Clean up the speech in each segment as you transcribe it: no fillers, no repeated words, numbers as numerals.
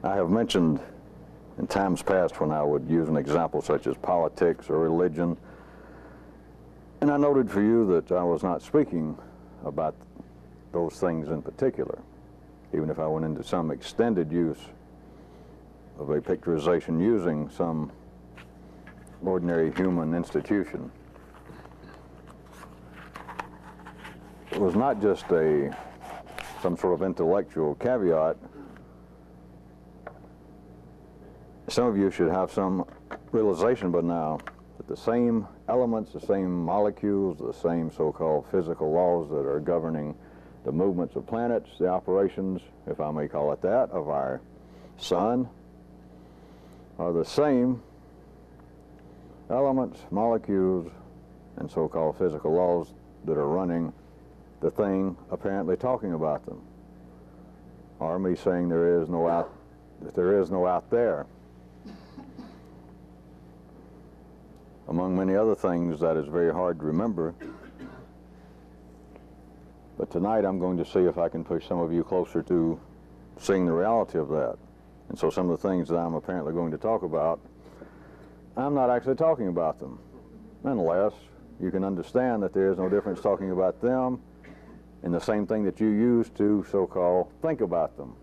I have mentioned in times past when I would use an example such as politics or religion, and I noted for you that I was not speaking about those things in particular, even if I went into some extended use of a picturization using some ordinary human institution. It was not just some sort of intellectual caveat. Some of you should have some realization by now that the same elements, the same molecules, the same so-called physical laws that are governing the movements of planets, the operations, if I may call it that, of our sun, are the same elements, molecules, and so-called physical laws that are running the thing apparently talking about them, or me saying there is no out there. Among many other things that is very hard to remember, but tonight I'm going to see if I can push some of you closer to seeing the reality of that. And so some of the things that I'm apparently going to talk about, I'm not actually talking about them, unless you can understand that there is no difference talking about them and the same thing that you use to so-called think about them.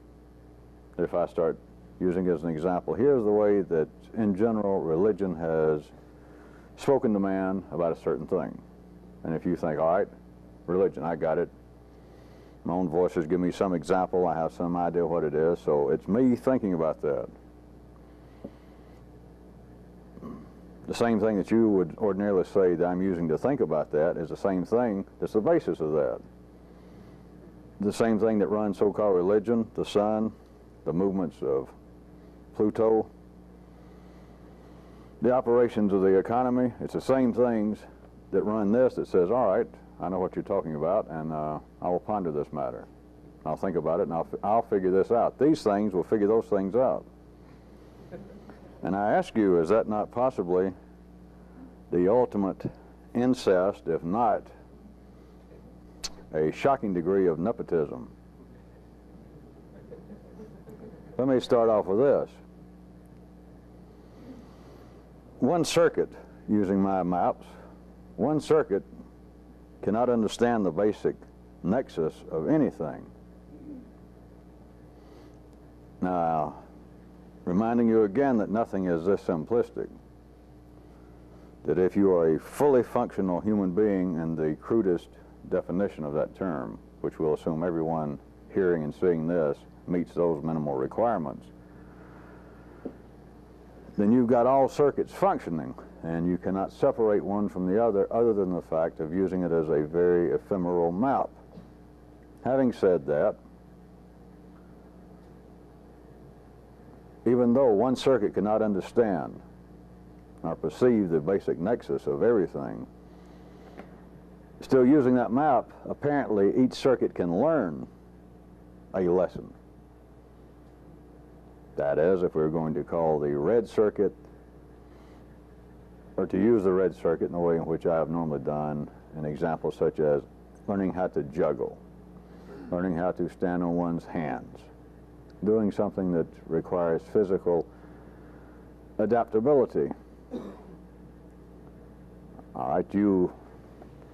If I start using as an example, here's the way that in general religion has spoken to man about a certain thing. And if you think, all right, religion, I got it. My own voices give me some example, I have some idea what it is, so it's me thinking about that. The same thing that you would ordinarily say that I'm using to think about that is the same thing that's the basis of that. The same thing that runs so-called religion, the sun, the movements of Pluto, the operations of the economy, it's the same things that run this that says, all right, I know what you're talking about, and I will ponder this matter. I'll think about it, and I'll figure this out. These things will figure those things out. And I ask you, is that not possibly the ultimate incest, if not a shocking degree of nepotism? Let me start off with this. One circuit, using my maps, one circuit cannot understand the basic nexus of anything. Now, reminding you again that nothing is this simplistic, that if you are a fully functional human being in the crudest definition of that term, which we'll assume everyone hearing and seeing this meets those minimal requirements, then you've got all circuits functioning, and you cannot separate one from the other than the fact of using it as a very ephemeral map. Having said that, even though one circuit cannot understand or perceive the basic nexus of everything, still using that map, apparently each circuit can learn a lesson. That is, if we're going to call the red circuit, or to use the red circuit in the way in which I have normally done, an example such as learning how to juggle, learning how to stand on one's hands, doing something that requires physical adaptability. All right, you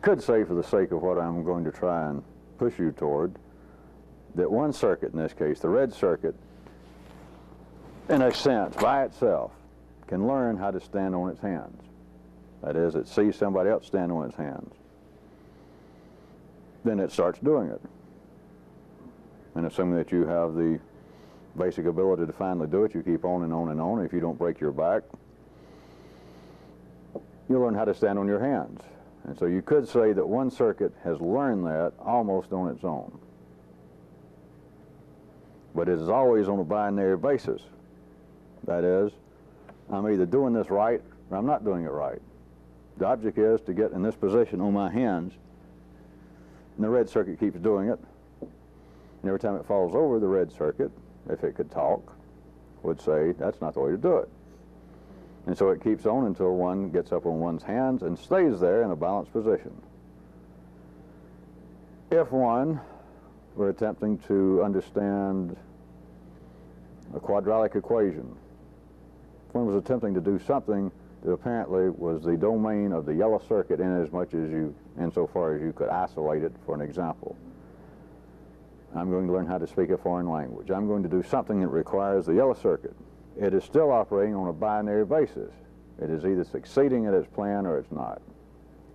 could say, for the sake of what I'm going to try and push you toward, that one circuit, in this case, the red circuit, in a sense, by itself, can learn how to stand on its hands. That is, it sees somebody else stand on its hands. Then it starts doing it. And assuming that you have the basic ability to finally do it, you keep on and on and on. If you don't break your back, you'll learn how to stand on your hands. And so you could say that one circuit has learned that almost on its own. But it is always on a binary basis. That is, I'm either doing this right or I'm not doing it right. The object is to get in this position on my hands, and the red circuit keeps doing it. And every time it falls over, the red circuit, if it could talk, would say, that's not the way to do it. And so it keeps on until one gets up on one's hands and stays there in a balanced position. If one were attempting to understand a quadratic equation. One was attempting to do something that apparently was the domain of the yellow circuit insofar as you could isolate it for an example. I'm going to learn how to speak a foreign language. I'm going to do something that requires the yellow circuit. It is still operating on a binary basis. It is either succeeding at its plan or it's not.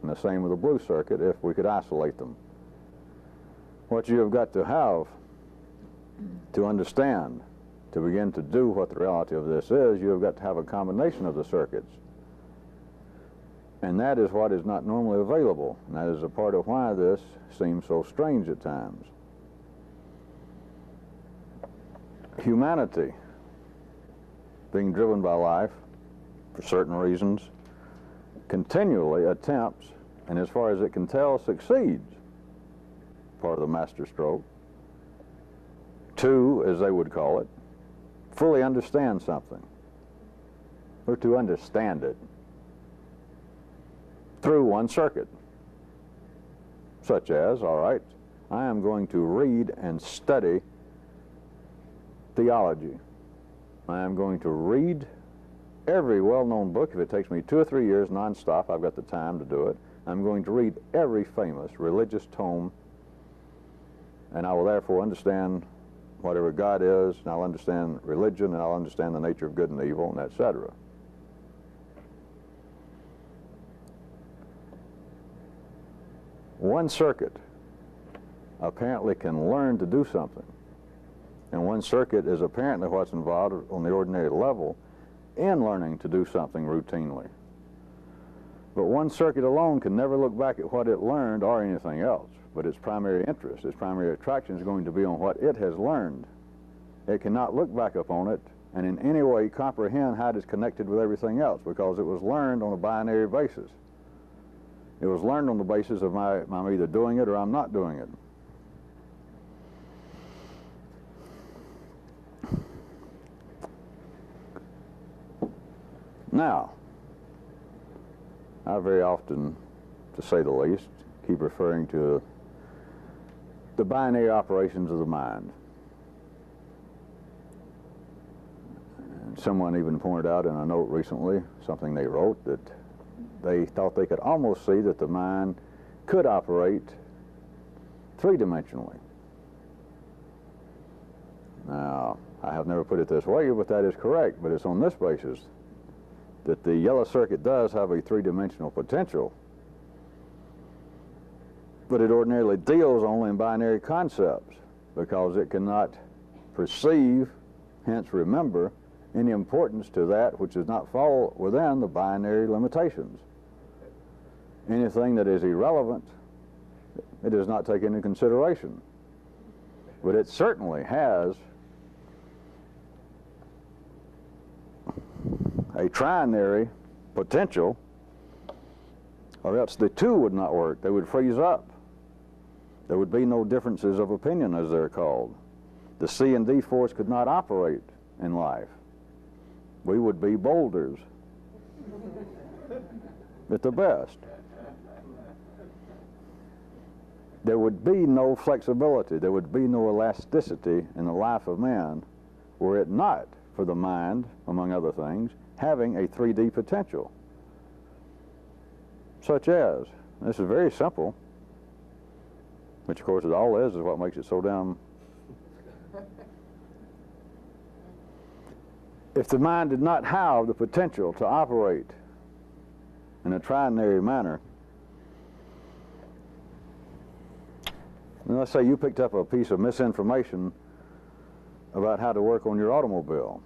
And the same with the blue circuit if we could isolate them. What you have got to have to understand, to begin to do what the reality of this is, you have got to have a combination of the circuits. And that is what is not normally available. And that is a part of why this seems so strange at times. Humanity, being driven by life for certain reasons, continually attempts, and as far as it can tell, succeeds, part of the master stroke, to, as they would call it, fully understand something, or to understand it through one circuit, such as, all right, I am going to read and study theology. I am going to read every well-known book. If it takes me 2 or 3 years nonstop, I've got the time to do it. I'm going to read every famous religious tome, and I will therefore understand whatever God is, and I'll understand religion, and I'll understand the nature of good and evil, and etc. One circuit apparently can learn to do something. And one circuit is apparently what's involved on the ordinary level in learning to do something routinely. But one circuit alone can never look back at what it learned or anything else. But its primary interest, its primary attraction is going to be on what it has learned. It cannot look back upon it and in any way comprehend how it is connected with everything else, because it was learned on a binary basis. It was learned on the basis of I'm either doing it or I'm not doing it. Now, I very often, to say the least, keep referring to the binary operations of the mind. And someone even pointed out in a note recently, something they wrote, that they thought they could almost see that the mind could operate three-dimensionally. Now, I have never put it this way, but that is correct, but it's on this basis that the yellow circuit does have a three-dimensional potential, but it ordinarily deals only in binary concepts because it cannot perceive, hence remember, any importance to that which does not fall within the binary limitations. Anything that is irrelevant, it does not take into consideration. But it certainly has a trinary potential, or else the two would not work. They would freeze up. There would be no differences of opinion, as they're called. The C and D force could not operate in life. We would be boulders at the best. There would be no flexibility. There would be no elasticity in the life of man were it not for the mind, among other things, having a 3D potential. Such as, this is very simple, which of course it all is what makes it so damn... If the mind did not have the potential to operate in a trinary manner, and let's say you picked up a piece of misinformation about how to work on your automobile,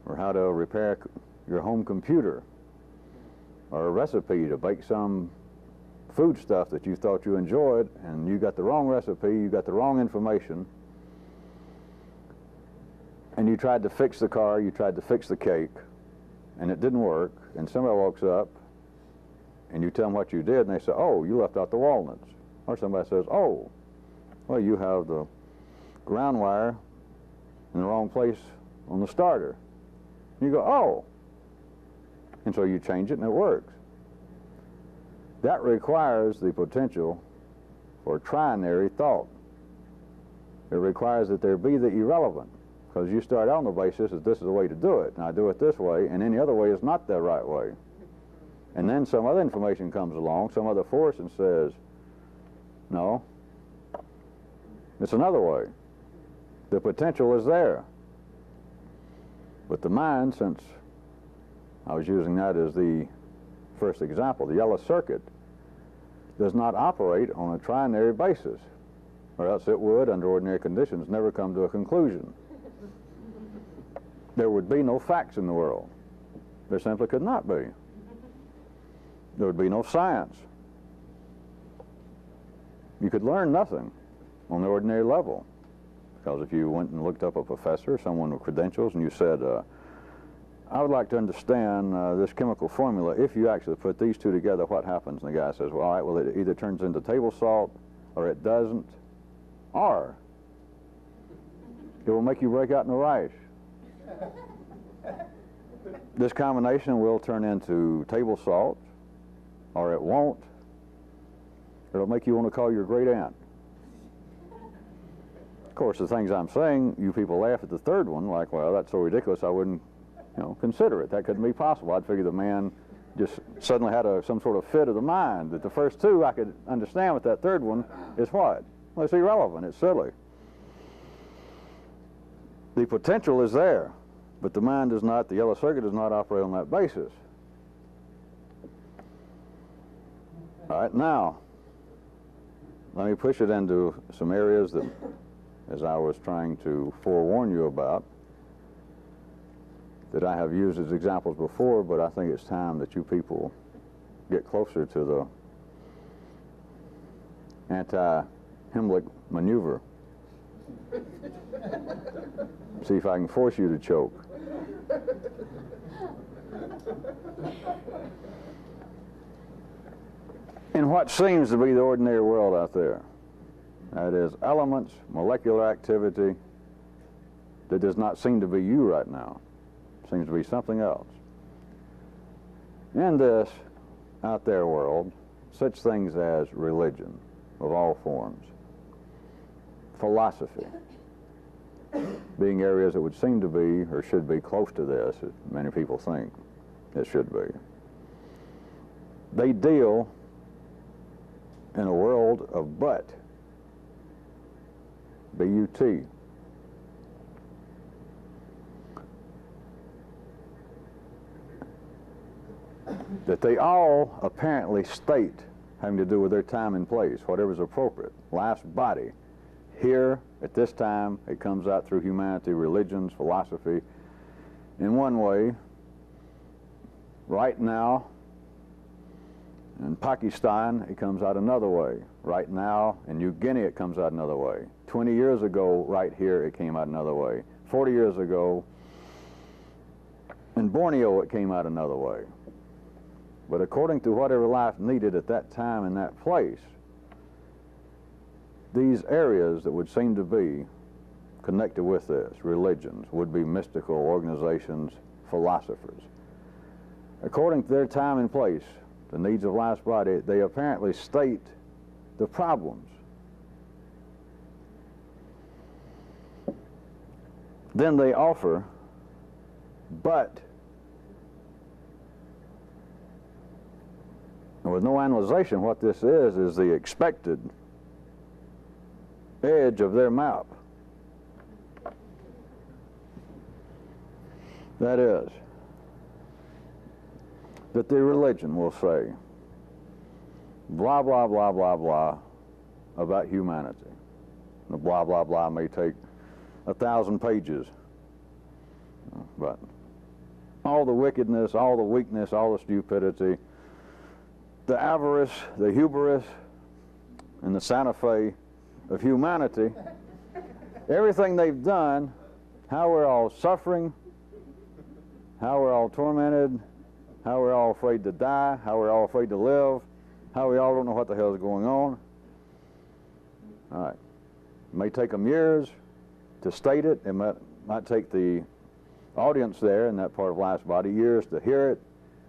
or how to repair your home computer, or a recipe to bake some food stuff that you thought you enjoyed, and you got the wrong recipe, you got the wrong information, and you tried to fix the car, you tried to fix the cake, and it didn't work, and somebody walks up, and you tell them what you did, and they say, oh, you left out the walnuts. Or somebody says, oh, well, you have the ground wire in the wrong place on the starter. You go, oh. And so you change it and it works. That requires the potential for trinary thought. It requires that there be the irrelevant, Because you start out on the basis that this is the way to do it, and I do it this way, and any other way is not the right way. And then some other information comes along, some other force, and says, no, it's another way. The potential is there. But the mind, since I was using that as the first example, the yellow circuit does not operate on a trinary basis, or else it would, under ordinary conditions, never come to a conclusion. There would be no facts in the world. There simply could not be. There would be no science. You could learn nothing on the ordinary level. Because if you went and looked up a professor, someone with credentials, and you said, I would like to understand this chemical formula. If you actually put these two together, what happens? And the guy says, well, all right, well, it either turns into table salt, or it doesn't, or it will make you break out in a rash. This combination will turn into table salt, or it won't. It'll make you want to call your great aunt. Of course, the things I'm saying, you people laugh at the third one, like, well, that's so ridiculous, I wouldn't, consider it. That couldn't be possible. I'd figure the man just suddenly had some sort of fit of the mind. That the first two I could understand, but that third one is what? Well, it's irrelevant. It's silly. The potential is there, but the mind does not, the yellow circuit does not operate on that basis. All right, now, let me push it into some areas that, as I was trying to forewarn you about, that I have used as examples before, but I think it's time that you people get closer to the anti-Heimlich maneuver. See if I can force you to choke. In what seems to be the ordinary world out there, that is elements, molecular activity, that does not seem to be you right now. It seems to be something else. In this out there world, such things as religion of all forms, philosophy, being areas that would seem to be or should be close to this, as many people think it should be. They deal in a world of but, B-U-T. That they all apparently state having to do with their time and place, whatever's appropriate. Last body. Here, at this time, it comes out through humanity, religions, philosophy. In one way, right now, in Pakistan, it comes out another way. Right now, in New Guinea, it comes out another way. 20 years ago, right here, it came out another way. 40 years ago, in Borneo, it came out another way. But according to whatever life needed at that time and that place, these areas that would seem to be connected with this, religions, would be mystical organizations, philosophers. According to their time and place, the needs of life's body, they apparently state the problems. Then they offer, but, and with no analyzation, what this is the expected edge of their map. That is, that the religion will say, blah, blah, blah, blah, blah, about humanity. The blah, blah, blah may take 1,000 pages, but all the wickedness, all the weakness, all the stupidity, the avarice, the hubris, and the Santa Fe of humanity, everything they've done, how we're all suffering, how we're all tormented, how we're all afraid to die, how we're all afraid to live, how we all don't know what the hell is going on. All right. It may take them years to state it. It might take the audience there in that part of life's body years to hear it.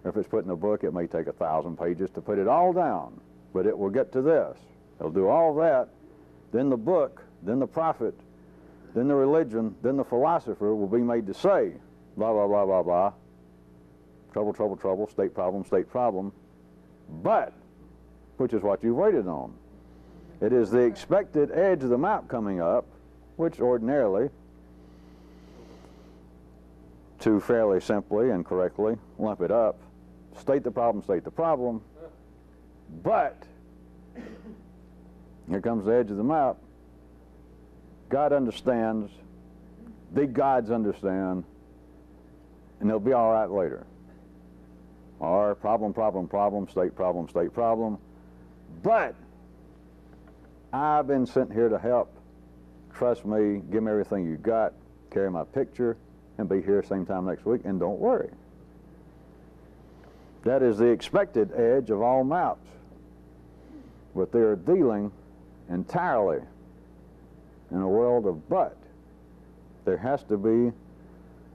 If it's put in a book, it may take 1,000 pages to put it all down. But it will get to this. It'll do all that. Then the book, then the prophet then the religion, then the philosopher will be made to say, blah, blah, blah, blah, blah, trouble, trouble, trouble, state problem, but, which is what you've waited on. It is the expected edge of the map coming up, which ordinarily, to fairly simply and correctly lump it up, state the problem, but, here comes the edge of the map, God understands, the gods understand, and they'll be all right later. Or problem, state problem, but I've been sent here to help. Trust me, give me everything you got, carry my picture, and be here same time next week, and don't worry. That is the expected edge of all maps. But they're dealing entirely in a world of but. There has to be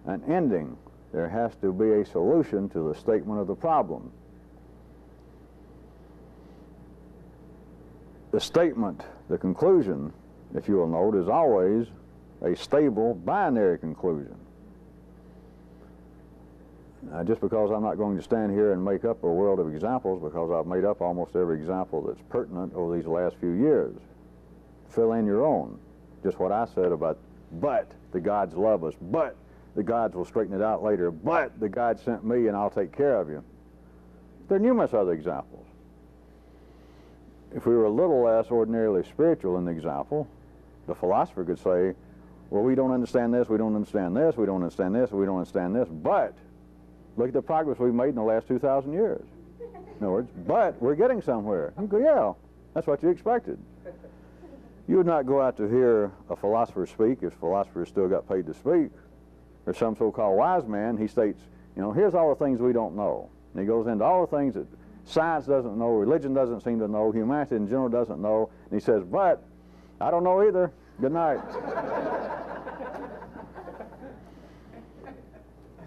an ending. There has to be a solution to the statement of the problem. The statement, the conclusion, if you will note, is always a stable binary conclusion. Just because I'm not going to stand here and make up a world of examples, because I've made up almost every example that's pertinent over these last few years. Fill in your own. Just what I said about, but the gods love us, but the gods will straighten it out later, but the God sent me and I'll take care of you. There are numerous other examples. If we were a little less ordinarily spiritual in the example, the philosopher could say, well, we don't understand this, we don't understand this, we don't understand this, we don't understand this, but look at the progress we've made in the last 2,000 years. In other words, but we're getting somewhere. You go, yeah, that's what you expected. You would not go out to hear a philosopher speak if philosophers still got paid to speak, or some so-called wise man. He states, you know, here's all the things we don't know. And he goes into all the things that science doesn't know, religion doesn't seem to know, humanity in general doesn't know, and he says, but I don't know either. Good night.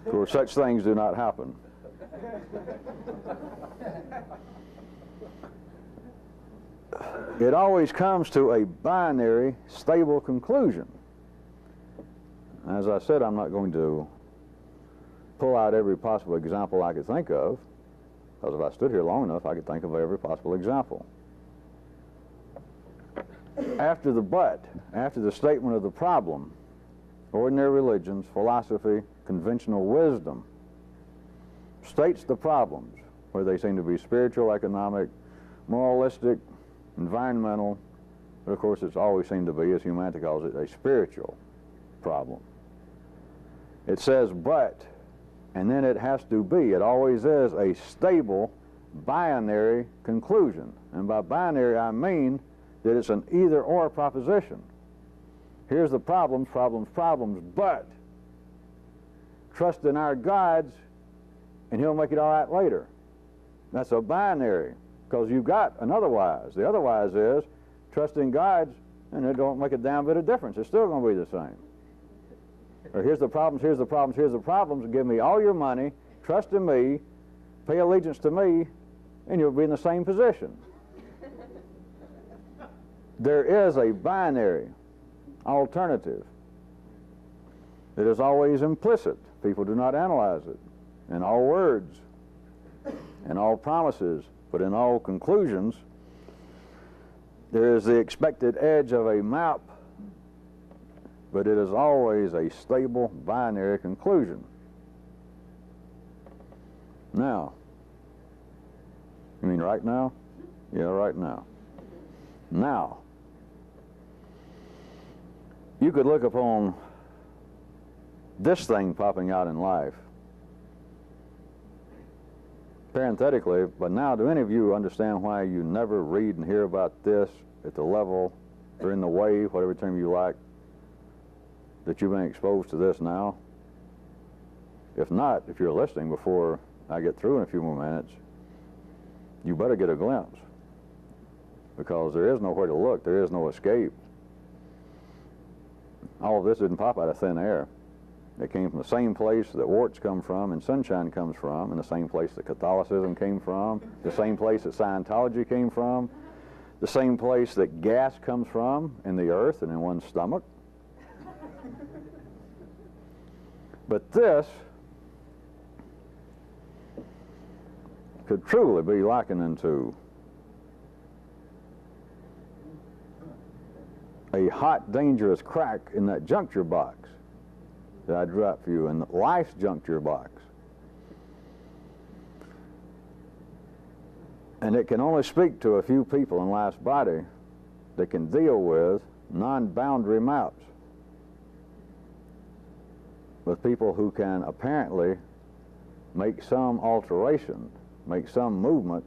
Of course, such things do not happen. It always comes to a binary, stable conclusion. As I said, I'm not going to pull out every possible example I could think of, because if I stood here long enough, I could think of every possible example. After the but, after the statement of the problem, ordinary religions, philosophy, conventional wisdom states the problems, where they seem to be spiritual, economic, moralistic, environmental, but of course it's always seemed to be, as humanity calls it, a spiritual problem. It says but, and then it has to be, it always is a stable binary conclusion. And by binary I mean that it's an either-or proposition. Here's the problems, but trust in our gods and he'll make it all right later. That's a binary, because you've got an otherwise. The otherwise is trust in gods and it don't make a damn bit of difference. It's still going to be the same. Or here's the problems, give me all your money, trust in me, pay allegiance to me, and you'll be in the same position. There is a binary alternative. It is always implicit. People do not analyze it. In all words, in all promises, but in all conclusions, there is the expected edge of a map, but it is always a stable binary conclusion. Now, you mean right now? Yeah, right now. Now, you could look upon this thing popping out in life. Parenthetically, but now do any of you understand why you never read and hear about this at the level or in the way, whatever term you like, that you've been exposed to this now? If not, if you're listening before I get through in a few more minutes, you better get a glimpse, because there is nowhere to look, there is no escape. All of this didn't pop out of thin air. It came from the same place that warts come from and sunshine comes from, and the same place that Catholicism came from, the same place that Scientology came from, the same place that gas comes from in the earth and in one's stomach. But this could truly be likened into a hot, dangerous crack in that juncture box that I drew out for you, in life's juncture box. And it can only speak to a few people in life's body that can deal with non-boundary maps, with people who can apparently make some alteration, make some movement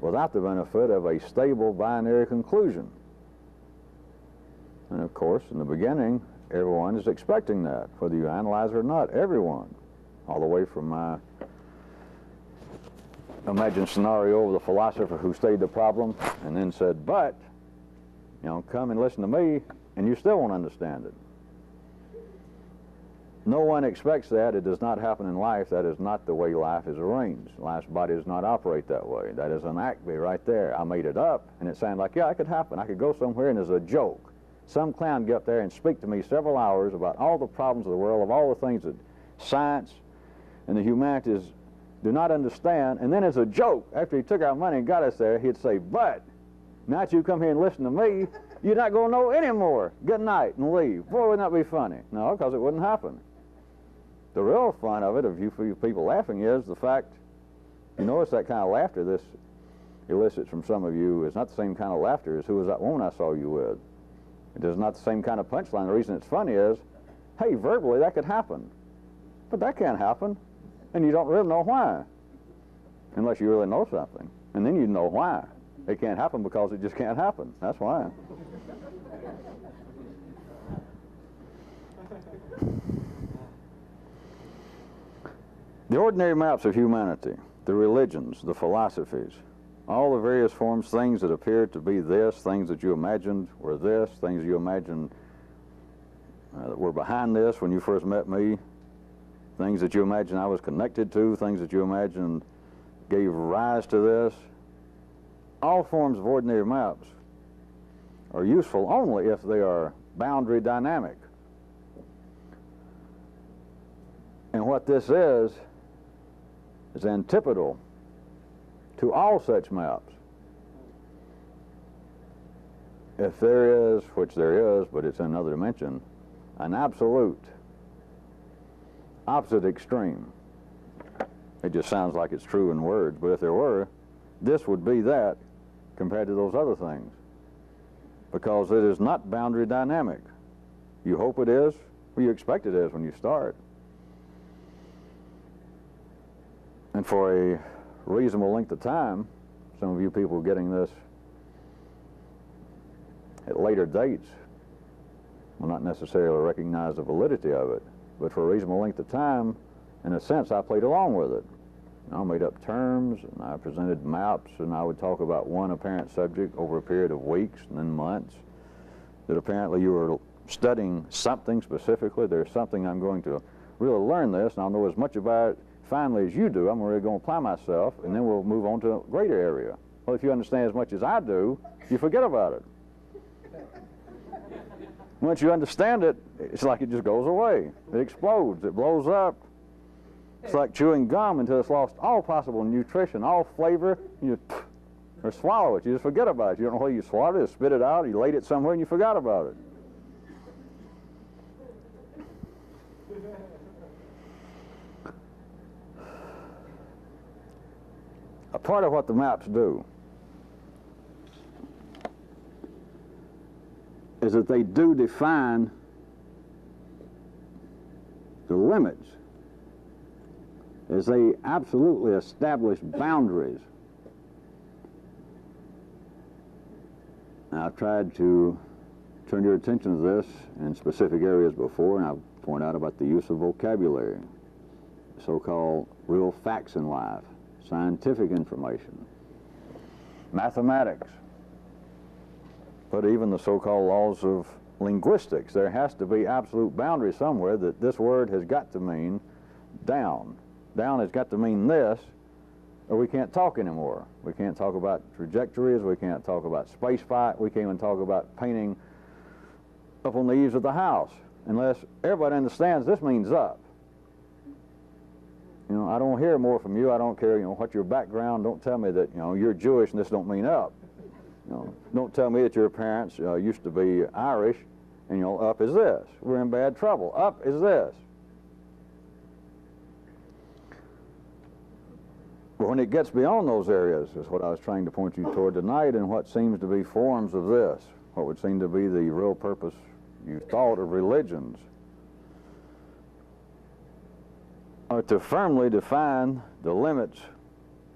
without the benefit of a stable binary conclusion. And of course, in the beginning, everyone is expecting that, whether you analyze it or not. Everyone, all the way from my imagined scenario of the philosopher who studied the problem and then said, but, you know, come and listen to me, and you still won't understand it. No one expects that. It does not happen in life. That is not the way life is arranged. Life's body does not operate that way. That is an acme right there. I made it up, and it sounded like, yeah, it could happen. I could go somewhere, and there's a joke. Some clown get up there and speak to me several hours about all the problems of the world, of all the things that science and the humanities do not understand, and then as a joke, after he took our money and got us there, he'd say, but now that you come here and listen to me, you're not going to know anymore. Good night, and leave. Boy, wouldn't that be funny? No, because it wouldn't happen. The real fun of it, of you people laughing, is the fact, you notice that kind of laughter this elicits from some of you is not the same kind of laughter as who was that woman I saw you with. It is not the same kind of punchline. The reason it's funny is, hey, verbally that could happen. But that can't happen. And you don't really know why, unless you really know something. And then you know why. It can't happen because it just can't happen. That's why. The ordinary maps of humanity, the religions, the philosophies, all the various forms, things that appear to be this, things that you imagined were this, things you imagined that were behind this when you first met me, things that you imagined I was connected to, things that you imagined gave rise to this. All forms of ordinary maps are useful only if they are boundary dynamic. And what this is antipodal to all such maps. If there is, which there is, but it's in another dimension, an absolute opposite extreme. It just sounds like it's true in words, but if there were, this would be that compared to those other things, because it is not boundary dynamic. You hope it is, or you expect it is when you start. And for a reasonable length of time, some of you people getting this at later dates will not necessarily recognize the validity of it, but for a reasonable length of time, in a sense, I played along with it. I made up terms, and I presented maps, and I would talk about one apparent subject over a period of weeks and then months, that apparently you were studying something specifically. There's something I'm going to really learn this, and I'll know as much about it finally as you do. I'm really going to apply myself, and then we'll move on to a greater area. Well, if you understand as much as I do, you forget about it. Once you understand it, it's like it just goes away. It explodes. It blows up. It's like chewing gum until it's lost all possible nutrition, all flavor. You just, or swallow it. You just forget about it. You don't know whether you swallowed it, spit it out, you laid it somewhere, and you forgot about it. A part of what the maps do is that they do define the limits, as they absolutely establish boundaries. Now, I've tried to turn your attention to this in specific areas before, and I've pointed out about the use of vocabulary, so-called real facts in life, scientific information, mathematics, but even the so-called laws of linguistics. There has to be absolute boundary somewhere that this word has got to mean down. Down has got to mean this, or we can't talk anymore. We can't talk about trajectories, we can't talk about space flight, we can't even talk about painting up on the eaves of the house. unless everybody understands this means up. You know, I don't hear more from you. I don't care, you know, what your background. Don't tell me that, you know, you're Jewish and this don't mean up. You know, don't tell me that your parents used to be Irish and, you know, up is this. We're in bad trouble. Up is this. But when it gets beyond those areas is what I was trying to point you toward tonight, and what seems to be forms of this, what would seem to be the real purpose you thought of religions, are to firmly define the limits,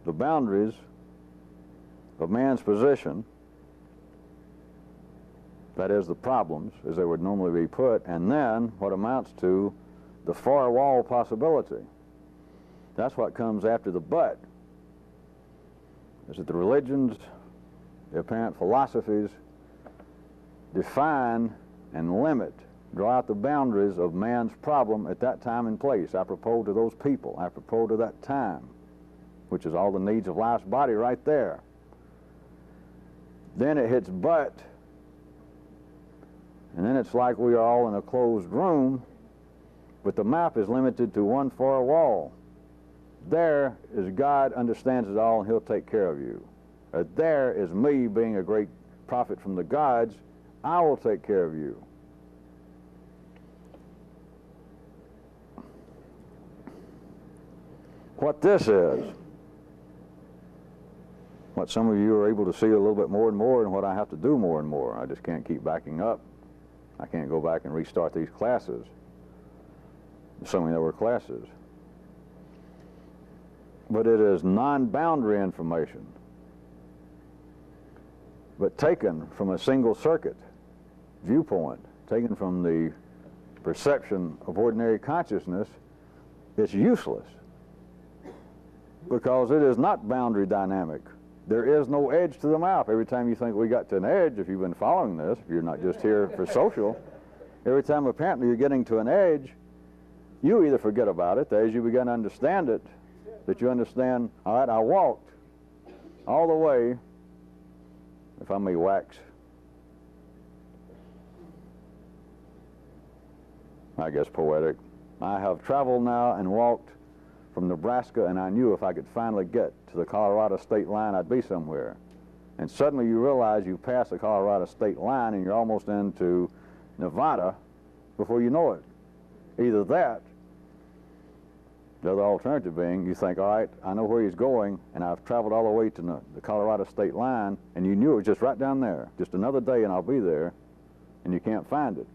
the boundaries of man's position, that is, the problems, as they would normally be put, and then what amounts to the far wall possibility. That's what comes after the but, is that the religions, the apparent philosophies, define and limit, draw out the boundaries of man's problem at that time and place, apropos to those people, apropos to that time, which is all the needs of life's body right there. Then it hits but, and then it's like we are all in a closed room, but the map is limited to one far wall. There is God understands it all, and he'll take care of you. There is me being a great prophet from the gods. I will take care of you. What this is, what some of you are able to see a little bit more and more, and what I have to do more and more. I just can't keep backing up. I can't go back and restart these classes, assuming there were classes. But it is non-boundary information, but taken from a single circuit viewpoint, taken from the perception of ordinary consciousness. It's useless because it is not boundary dynamic. There is no edge to the map. Every time you think we got to an edge, if you've been following this, if you're not just here for social, every time apparently you're getting to an edge, you either forget about it, as you begin to understand it, that you understand, all right, I walked all the way, if I may wax, I guess poetic, I have traveled now and walked from Nebraska, and I knew if I could finally get to the Colorado state line, I'd be somewhere. And suddenly you realize you pass the Colorado state line and you're almost into Nevada before you know it. Either that, the other alternative being, you think, all right, I know where he's going, and I've traveled all the way to the Colorado state line, and you knew it was just right down there. Just another day and I'll be there, and you can't find it.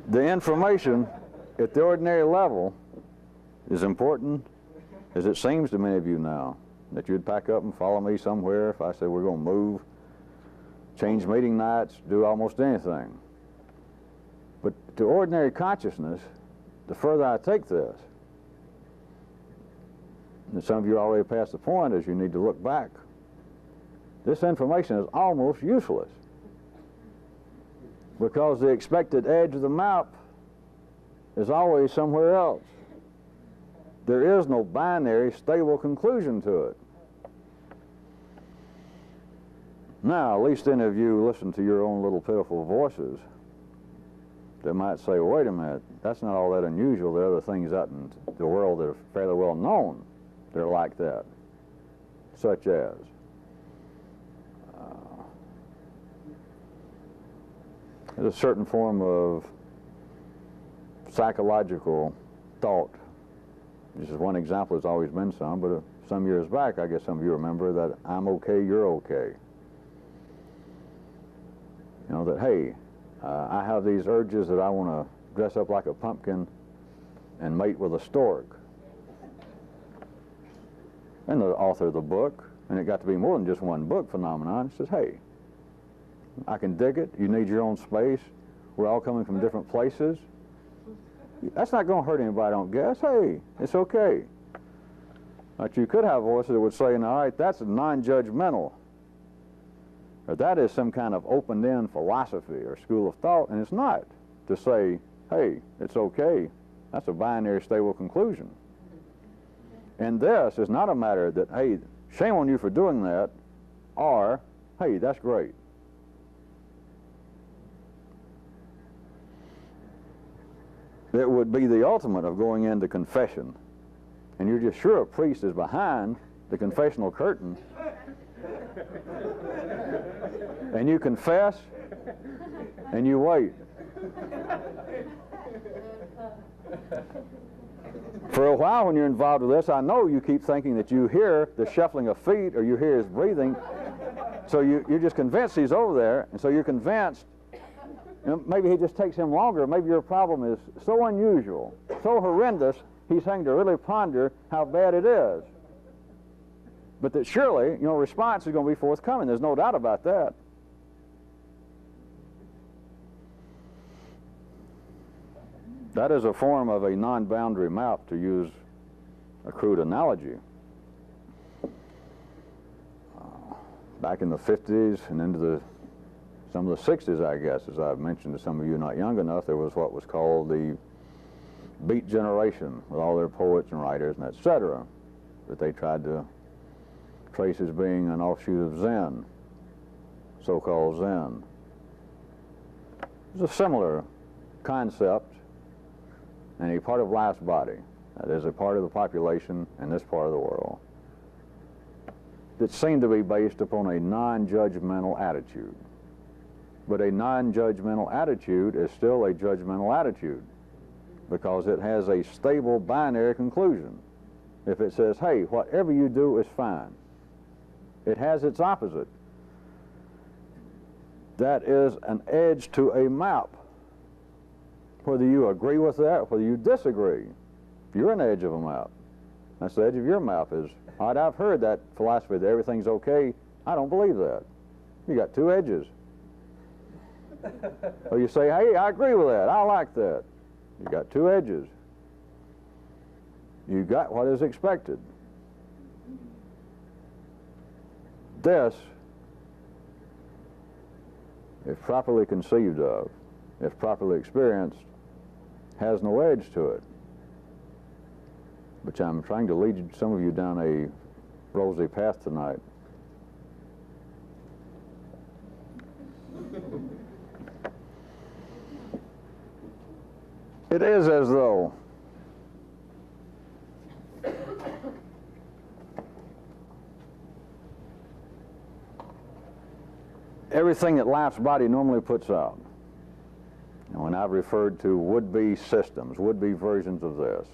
The information at the ordinary level is important as it seems to many of you now, that you'd pack up and follow me somewhere if I said we're going to move, change meeting nights, do almost anything. But to ordinary consciousness, the further I take this, and some of you are already past the point as you need to look back, this information is almost useless because the expected edge of the map is always somewhere else. There is no binary, stable conclusion to it. Now, at least any of you listen to your own little pitiful voices that might say, wait a minute, that's not all that unusual. There are other things out in the world that are fairly well known that are like that, such as there's a certain form of psychological thought. This is one example. There's always been some, but some years back, I guess some of you remember that I'm okay, you're okay. You know, that, hey, I have these urges that I want to dress up like a pumpkin and mate with a stork. And the author of the book, and it got to be more than just one book phenomenon, says, hey, I can dig it. You need your own space. We're all coming from different places. That's not going to hurt anybody, I don't guess. Hey, it's okay. But you could have voices that would say, all right, that's non-judgmental. Or that is some kind of open-end philosophy or school of thought, and it's not. To say, hey, it's okay, that's a binary stable conclusion. And this is not a matter that, hey, shame on you for doing that, or, hey, that's great. that would be the ultimate of going into confession. And you're just sure a priest is behind the confessional curtain. And you confess, and you wait. For a while when you're involved with this, I know you keep thinking that you hear the shuffling of feet or you hear his breathing. So you're just convinced he's over there, and so you're convinced, maybe he just takes him longer. Maybe your problem is so unusual, so horrendous, he's having to really ponder how bad it is. But that surely, response is going to be forthcoming. There's no doubt about that. That is a form of a non-boundary map, to use a crude analogy. Back in the 50s and into some of the 60s, I guess, as I've mentioned to some of you not young enough, there was what was called the Beat Generation, with all their poets and writers and etc., that they tried to trace as being an offshoot of Zen, so-called Zen. It's a similar concept, and a part of life's body, that is a part of the population in this part of the world, that seemed to be based upon a non-judgmental attitude. But a non-judgmental attitude is still a judgmental attitude, because it has a stable binary conclusion. If it says, hey, whatever you do is fine, it has its opposite. That is an edge to a map. Whether you agree with that, whether you disagree, you're an edge of a map. That's the edge of your map. Is, all right, I've heard that philosophy that everything's okay. I don't believe that. You got two edges. Or you say, hey, I agree with that. I like that. You got two edges. You got what is expected. This, if properly conceived of, if properly experienced, has no edge to it. But I'm trying to lead some of you down a rosy path tonight. It is as though everything that life's body normally puts out. And when I've referred to would-be systems, would-be versions of this,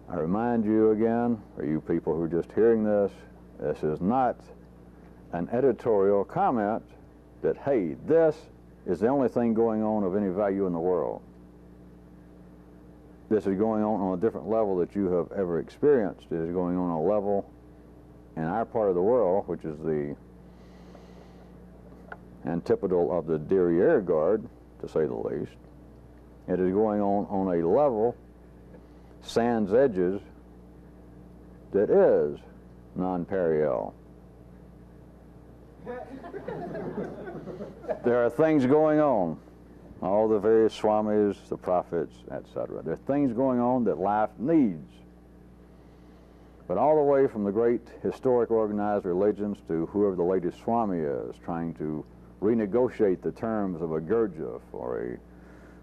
I remind you again, or you people who are just hearing this is not an editorial comment that, hey, this is the only thing going on of any value in the world. This is going on a different level that you have ever experienced. It is going on a level in our part of the world, which is the antipodal of the derriere guard, to say the least. It is going on a level, sans edges, that is non-parallel. There are things going on, all the various swamis, the prophets, etc. There are things going on that life needs. But all the way from the great historic organized religions to whoever the latest swami is, trying to renegotiate the terms of a Gurdjieff or a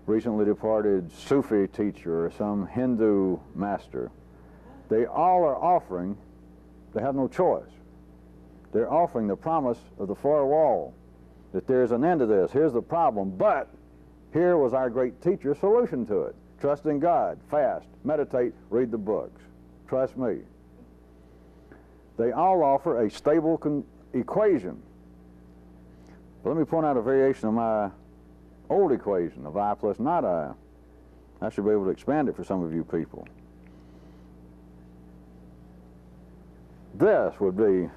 recently departed Sufi teacher or some Hindu master, they all are offering, they have no choice. They're offering the promise of the far wall, that there's an end to this, here's the problem, but here was our great teacher's solution to it. Trust in God, fast, meditate, read the books. Trust me. They all offer a stable equation. But let me point out a variation of my old equation of I plus not I. I should be able to expand it for some of you people. This would be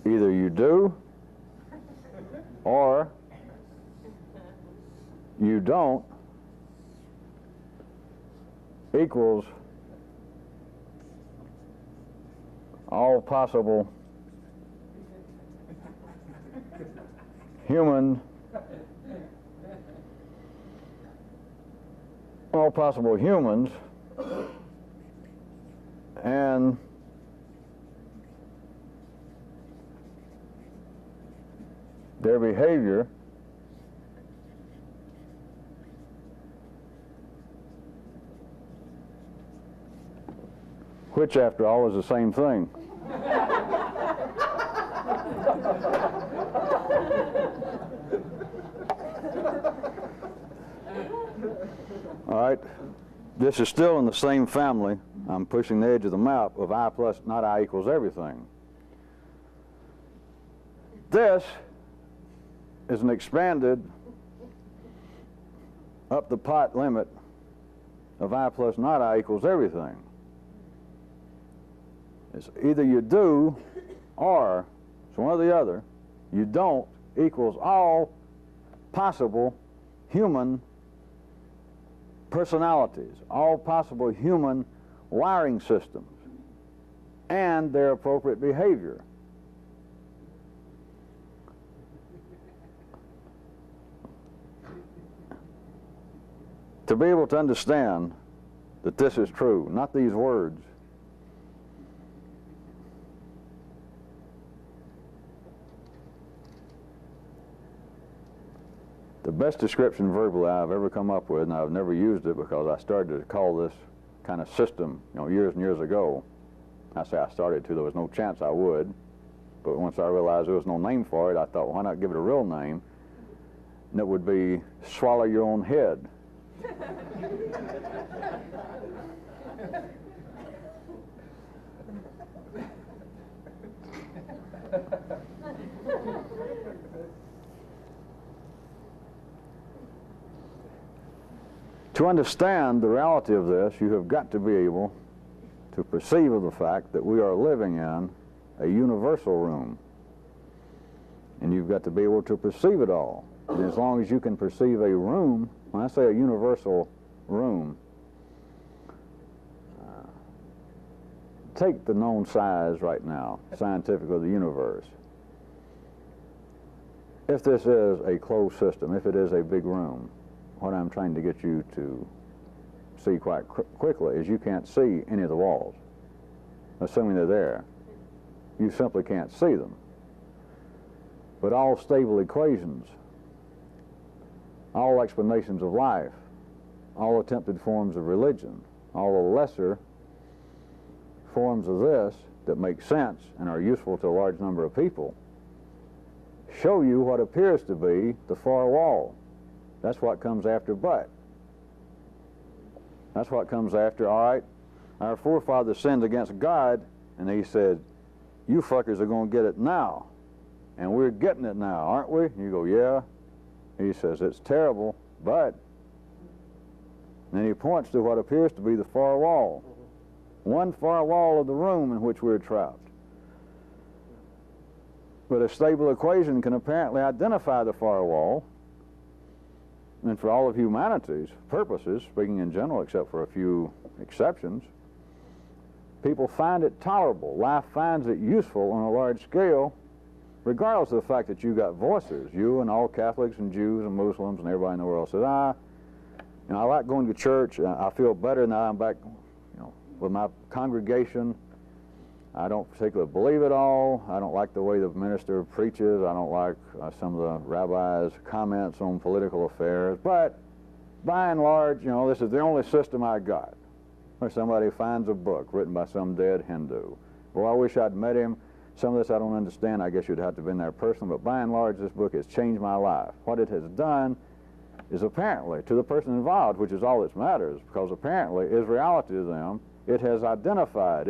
either you do or you don't equals all possible humans and their behavior which, after all, is the same thing. All right, this is still in the same family. I'm pushing the edge of the map of I plus not I equals everything. This is an expanded up the pot limit of I plus not I equals everything. It's either you do or it's one or the other. You don't equals all possible human personalities, all possible human wiring systems, and their appropriate behavior. To be able to understand that this is true, not these words, the best description verbally I've ever come up with, and I've never used it because I started to call this kind of system, years and years ago. I say I started to, there was no chance I would, but once I realized there was no name for it, I thought, why not give it a real name? And it would be swallow your own head. To understand the reality of this, you have got to be able to perceive of the fact that we are living in a universal room. And you've got to be able to perceive it all. And as long as you can perceive a room, when I say a universal room, take the known size right now, scientifically, of the universe. If this is a closed system, if it is a big room, what I'm trying to get you to see quite quickly is you can't see any of the walls, assuming they're there. You simply can't see them. But all stable equations, all explanations of life, all attempted forms of religion, all the lesser forms of this that make sense and are useful to a large number of people, show you what appears to be the far wall. That's what comes after but. That's what comes after, all right, our forefathers sinned against God, and he said, you fuckers are going to get it now. And we're getting it now, aren't we? You go, yeah. He says, it's terrible, but. And then he points to what appears to be the far wall. One far wall of the room in which we're trapped. But a stable equation can apparently identify the far wall. And for all of humanity's purposes, speaking in general, except for a few exceptions, people find it tolerable. Life finds it useful on a large scale, regardless of the fact that you got voices. You and all Catholics and Jews and Muslims and everybody in the world says, I like going to church. I feel better now I'm back, with my congregation. I don't particularly believe it all. I don't like the way the minister preaches. I don't like some of the rabbis' comments on political affairs. But by and large, this is the only system I got. Or somebody finds a book written by some dead Hindu. Well, I wish I'd met him. Some of this I don't understand. I guess you'd have to have been there personally. But by and large, this book has changed my life. What it has done is apparently, to the person involved, which is all that matters, because apparently is reality to them, it has identified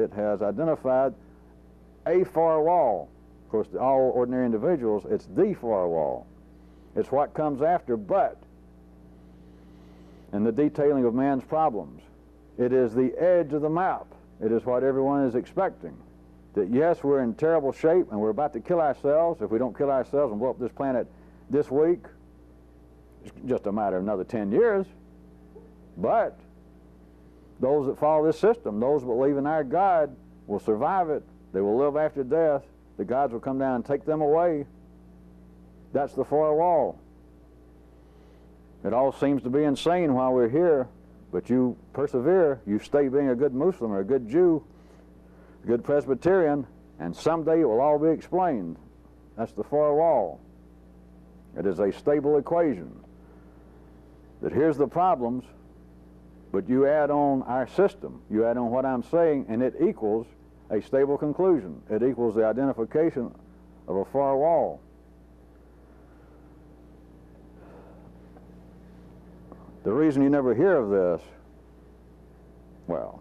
a far wall. Of course, to all ordinary individuals, it's the far wall. It's what comes after but. And the detailing of man's problems. It is the edge of the map. It is what everyone is expecting. That yes, we're in terrible shape and we're about to kill ourselves. If we don't kill ourselves and blow up this planet this week, it's just a matter of another 10 years. But those that follow this system, those that believe in our God, will survive it. They will live after death. The gods will come down and take them away. That's the far wall. It all seems to be insane while we're here, but you persevere. You stay being a good Muslim or a good Jew, a good Presbyterian, and someday it will all be explained. That's the far wall. It is a stable equation. That here's the problems, but you add on our system, you add on what I'm saying, and it equals a stable conclusion. It equals the identification of a far wall. The reason you never hear of this, well,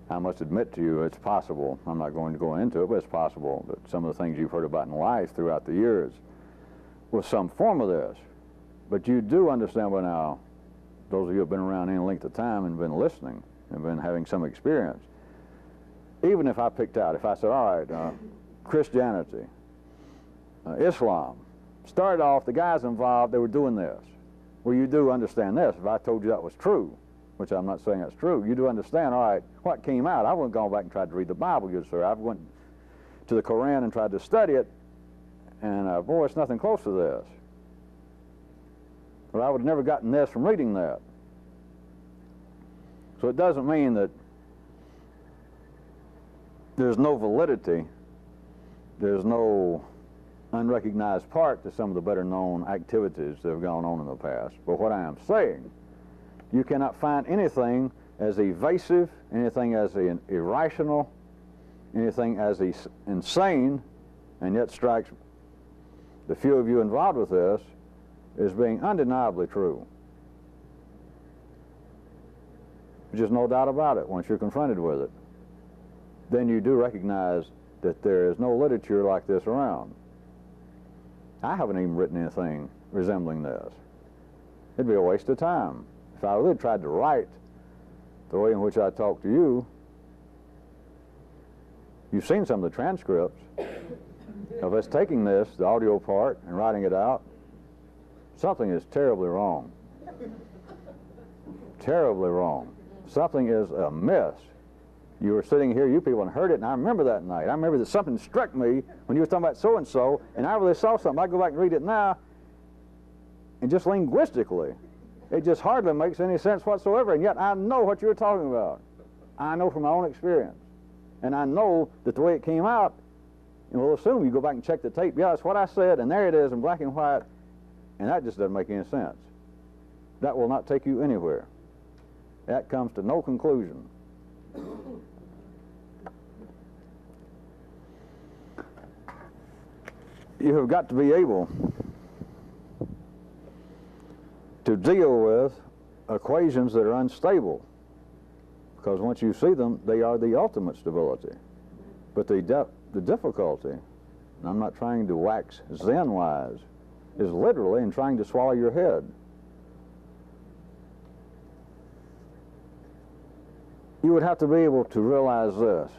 I must admit to you, it's possible, I'm not going to go into it, but it's possible that some of the things you've heard about in life throughout the years was some form of this. But you do understand by now, those of you who have been around any length of time and been listening and been having some experience, even if I picked out, if I said, all right, Christianity, Islam, started off, the guys involved, they were doing this. Well, you do understand this. If I told you that was true, which I'm not saying that's true, you do understand, all right, what came out. I wouldn't go back and tried to read the Bible, good sir. I went to the Koran and tried to study it, and boy, it's nothing close to this. But I would have never gotten this from reading that. So it doesn't mean that there's no validity, there's no unrecognized part to some of the better known activities that have gone on in the past. But what I am saying, you cannot find anything as evasive, anything as irrational, anything as insane, and yet strikes the few of you involved with this as being undeniably true. There's just no doubt about it once you're confronted with it. Then you do recognize that there is no literature like this around. I haven't even written anything resembling this. It'd be a waste of time. If I really tried to write the way in which I talk to you, you've seen some of the transcripts of us taking this, the audio part, and writing it out. Something is terribly wrong. Terribly wrong. Something is amiss. You were sitting here, you people, and heard it, and I remember that night. I remember that something struck me when you were talking about so-and-so, and I really saw something. I go back and read it now, and just linguistically, it just hardly makes any sense whatsoever, and yet I know what you were talking about. I know from my own experience. And I know that the way it came out, and we'll assume you go back and check the tape, yeah, that's what I said, and there it is in black and white, and that just doesn't make any sense. That will not take you anywhere. That comes to no conclusion. You have got to be able to deal with equations that are unstable, because once you see them, they are the ultimate stability. But the difficulty, and I'm not trying to wax Zen-wise, is literally in trying to swallow your head. You would have to be able to realize this.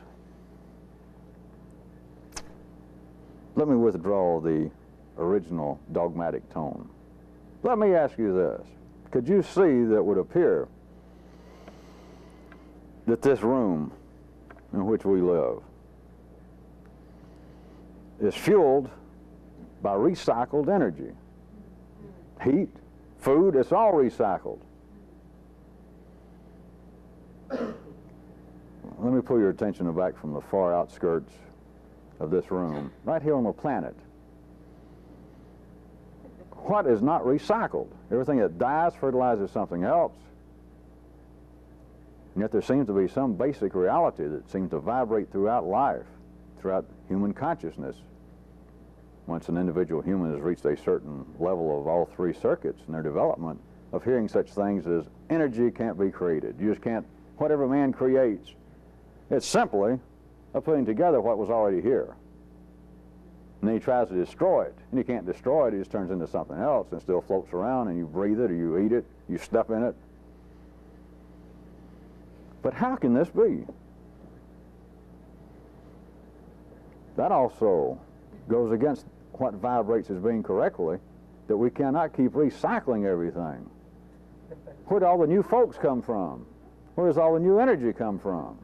Let me withdraw the original dogmatic tone. Let me ask you this. Could you see that it would appear that this room in which we live is fueled by recycled energy? Heat, food, it's all recycled. Let me pull your attention back from the far outskirts of this room, right here on the planet. What is not recycled? Everything that dies fertilizes something else. And yet there seems to be some basic reality that seems to vibrate throughout life, throughout human consciousness. Once an individual human has reached a certain level of all three circuits in their development, of hearing such things as energy can't be created. You just can't, whatever man creates, it's simply a putting together what was already here. And then he tries to destroy it. And he can't destroy it, it just turns into something else and still floats around, and you breathe it or you eat it, you step in it. But how can this be? That also goes against what vibrates as being correctly, that we cannot keep recycling everything. Where do all the new folks come from? Where does all the new energy come from?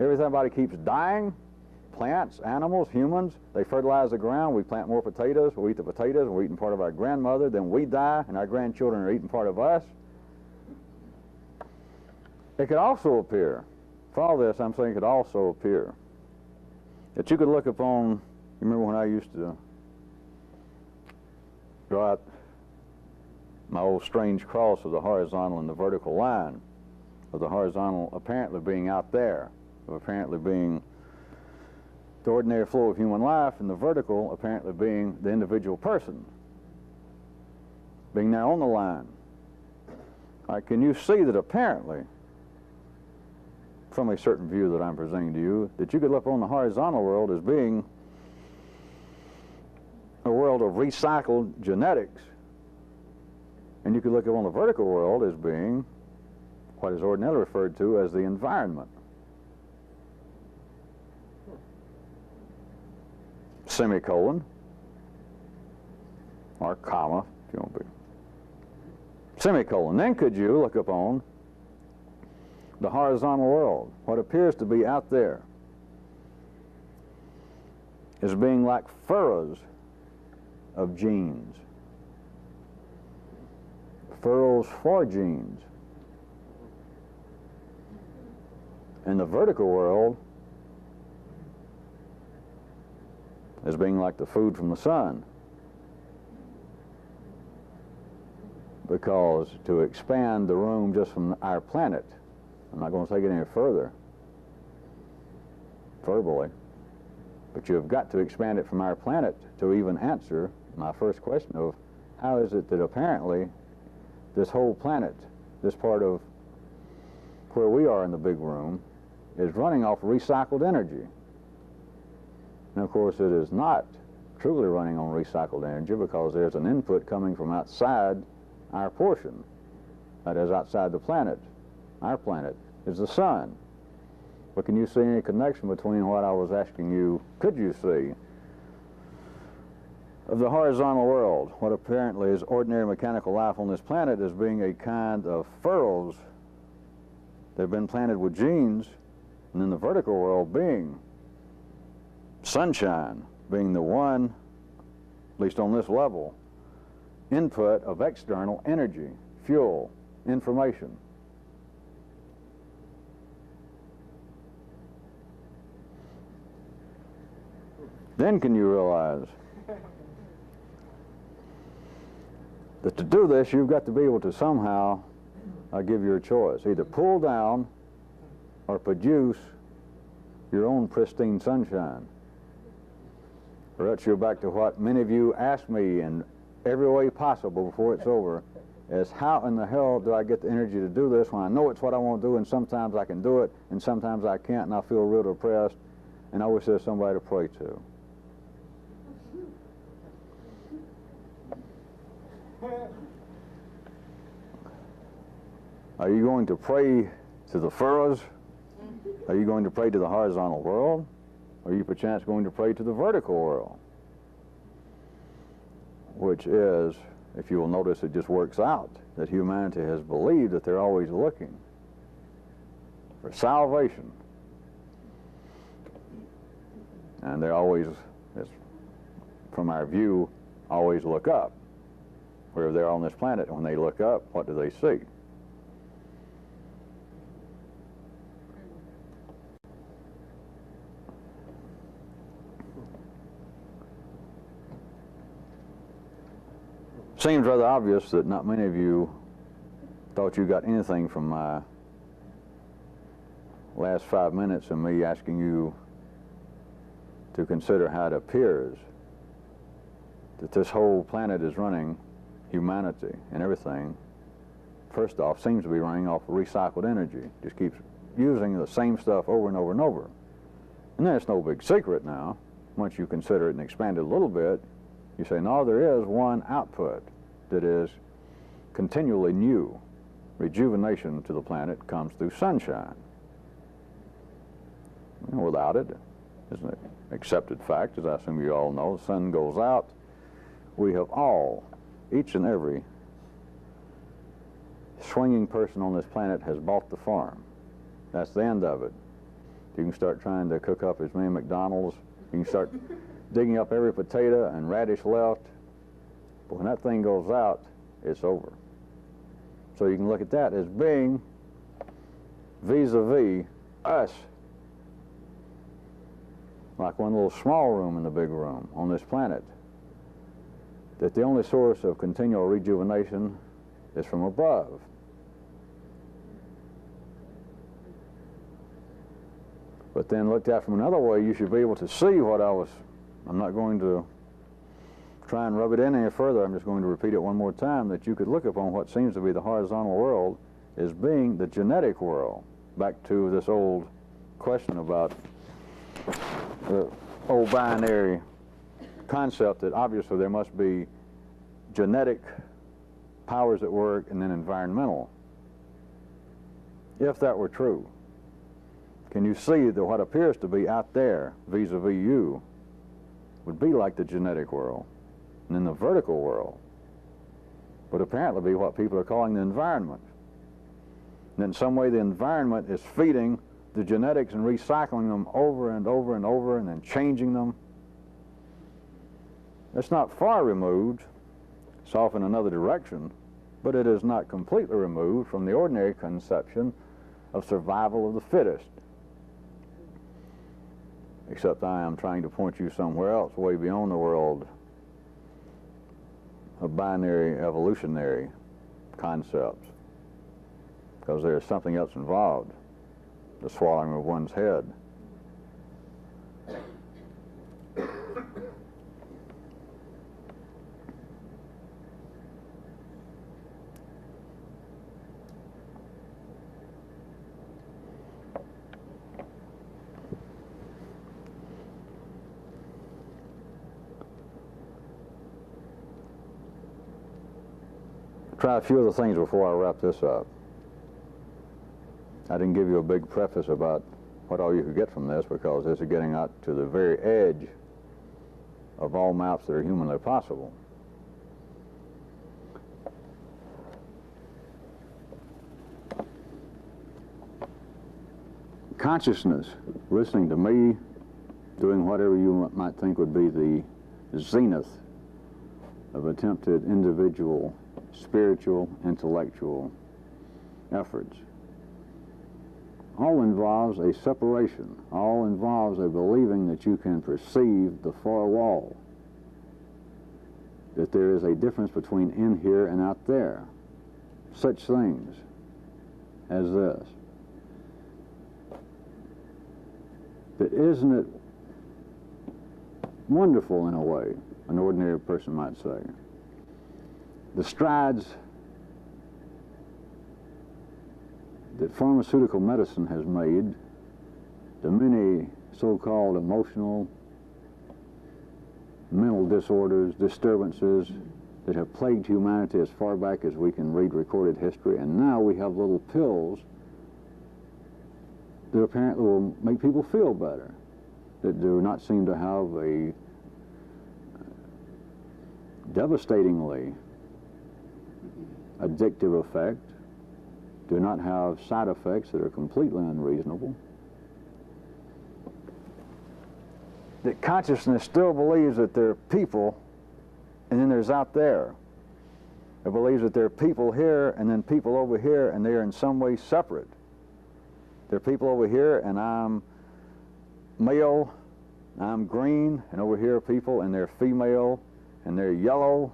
Everybody keeps dying. Plants, animals, humans, they fertilize the ground. We plant more potatoes. We eat the potatoes, and we're eating part of our grandmother. Then we die, and our grandchildren are eating part of us. It could also appear, for all this, I'm saying it could also appear, that you could look upon, you remember when I used to draw out my old strange cross of the horizontal and the vertical line, of the horizontal apparently being out there, of apparently being the ordinary flow of human life, and the vertical apparently being the individual person, being there on the line. All right, can you see that apparently, from a certain view that I'm presenting to you, that you could look on the horizontal world as being a world of recycled genetics, and you could look on the vertical world as being what is ordinarily referred to as the environment. Semicolon, or comma, if you want to be. Semicolon. Then could you look upon the horizontal world, what appears to be out there, as being like furrows of genes, furrows for genes. And the vertical world as being like the food from the sun, because to expand the room just from our planet, I'm not going to take it any further verbally, but you've got to expand it from our planet to even answer my first question of how is it that apparently this whole planet, this part of where we are in the big room, is running off recycled energy. And of course it is not truly running on recycled energy, because there's an input coming from outside our portion, that is outside the planet. Our planet is the sun. But can you see any connection between what I was asking you, could you see, of the horizontal world, what apparently is ordinary mechanical life on this planet, as being a kind of furrows that have been planted with genes, and then the vertical world being sunshine, being the one, at least on this level, input of external energy, fuel, information. Then can you realize that to do this, you've got to be able to somehow give you a choice. Either pull down or produce your own pristine sunshine. Or else you're back to what many of you ask me in every way possible before it's over, is how in the hell do I get the energy to do this when I know it's what I want to do, and sometimes I can do it, and sometimes I can't, and I feel real depressed, and I wish there's somebody to pray to. Are you going to pray to the furrows? Are you going to pray to the horizontal world? Or are you perchance going to pray to the vertical world? Which is, if you will notice, it just works out that humanity has believed that they're always looking for salvation. And they're always, from our view, always look up. Where they're on this planet, when they look up, what do they see? Seems rather obvious that not many of you thought you got anything from my last 5 minutes of me asking you to consider how it appears that this whole planet is running, humanity and everything, first off, seems to be running off recycled energy. Just keeps using the same stuff over and over and over. And then it's no big secret now. Once you consider it and expand it a little bit, you say, no, there is one output that is continually new. Rejuvenation to the planet comes through sunshine. And without it, it's an accepted fact, as I assume you all know, the sun goes out. We have all, each and every swinging person on this planet has bought the farm. That's the end of it. You can start trying to cook up as many McDonald's. You can start digging up every potato and radish left. But when that thing goes out, it's over. So you can look at that as being vis-a-vis us. Like one little small room in the big room on this planet. that the only source of continual rejuvenation is from above. But then looked at from another way, you should be able to see what I'm not going to try and rub it in any further. I'm just going to repeat it one more time, that you could look upon what seems to be the horizontal world as being the genetic world. Back to this old question about the old binary concept that obviously there must be genetic powers at work and then environmental. If that were true, can you see that what appears to be out there vis-a-vis you would be like the genetic world? And then the vertical world would apparently be what people are calling the environment. And in some way the environment is feeding the genetics and recycling them over and over and over and then changing them. It's not far removed. It's off in another direction, but it is not completely removed from the ordinary conception of survival of the fittest. Except I am trying to point you somewhere else, way beyond the world of binary evolutionary concepts, because there is something else involved, the swallowing of one's head. Try a few of the things before I wrap this up. I didn't give you a big preface about what all you could get from this, because this is getting out to the very edge of all maps that are humanly possible. Consciousness, listening to me, doing whatever you might think would be the zenith of attempted individual spiritual, intellectual efforts, all involves a separation, all involves a believing that you can perceive the far wall, that there is a difference between in here and out there. Such things as this. But isn't it wonderful in a way, an ordinary person might say? The strides that pharmaceutical medicine has made, the many so-called emotional, mental disorders, disturbances that have plagued humanity as far back as we can read recorded history, and now we have little pills that apparently will make people feel better, that do not seem to have a devastatingly addictive effect, do not have side effects that are completely unreasonable. That consciousness still believes that there are people and then there's out there. It believes that there are people here and then people over here, and they are in some way separate. There are people over here and I'm male, I'm green, and over here are people and they're female and they're yellow.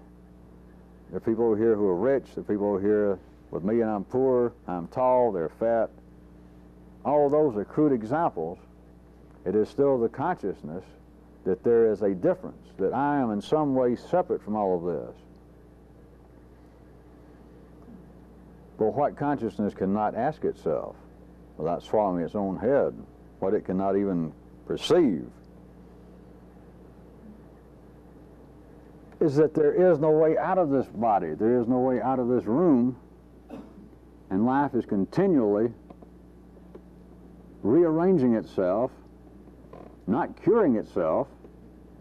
There are people over here who are rich, there are people over here with me and I'm poor, I'm tall, they're fat. All of those are crude examples. It is still the consciousness that there is a difference, that I am in some way separate from all of this. But what consciousness cannot ask itself, without swallowing its own head, what it cannot even perceive, is that there is no way out of this body, there is no way out of this room, and life is continually rearranging itself, not curing itself,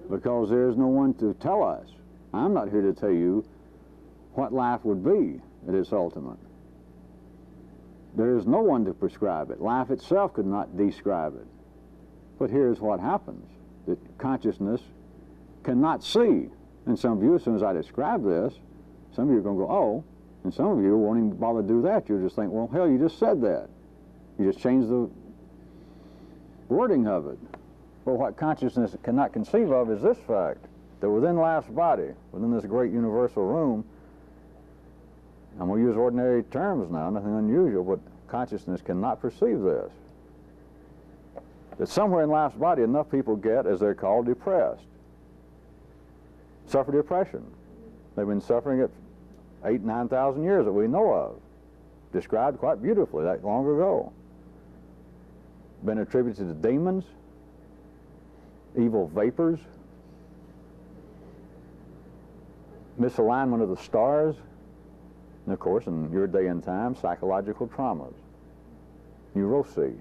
because there is no one to tell us. I'm not here to tell you what life would be at its ultimate. There is no one to prescribe it. Life itself could not describe it. But here's what happens, that consciousness cannot see. And some of you, as soon as I describe this, some of you are going to go, oh, and some of you won't even bother to do that. You'll just think, well, hell, you just said that. You just changed the wording of it. But what consciousness cannot conceive of is this fact, that within life's body, within this great universal room, I'm going to use ordinary terms now, nothing unusual, but consciousness cannot perceive this. That somewhere in life's body enough people get, as they're called, depressed. Suffer depression. They've been suffering it 8,000, 9,000 years that we know of. Described quite beautifully that long ago. Been attributed to demons, evil vapors, misalignment of the stars, and of course, in your day and time, psychological traumas, neuroses.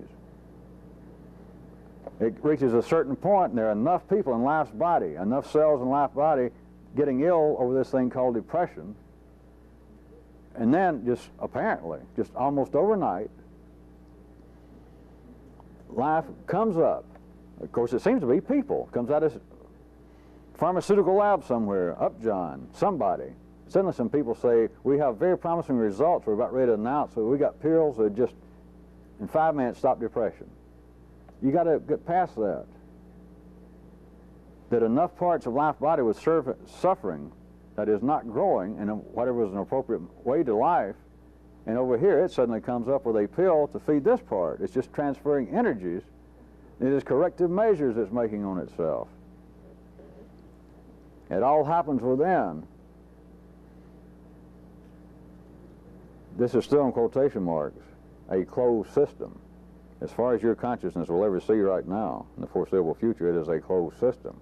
It reaches a certain point, and there are enough people in life's body, enough cells in life's body getting ill over this thing called depression, and then just apparently, just almost overnight, life comes up. Of course, it seems to be people. Comes out of pharmaceutical lab somewhere, Upjohn, somebody. Suddenly some people say, we have very promising results we're about ready to announce, so we got pills that just, in 5 minutes, stop depression. You got to get past that. That enough parts of life body with suffering that is not growing in whatever is an appropriate way to life, and over here it suddenly comes up with a pill to feed this part. It's just transferring energies. It is corrective measures it's making on itself. It all happens within. This is still in quotation marks, a closed system. As far as your consciousness will ever see right now, in the foreseeable future, it is a closed system.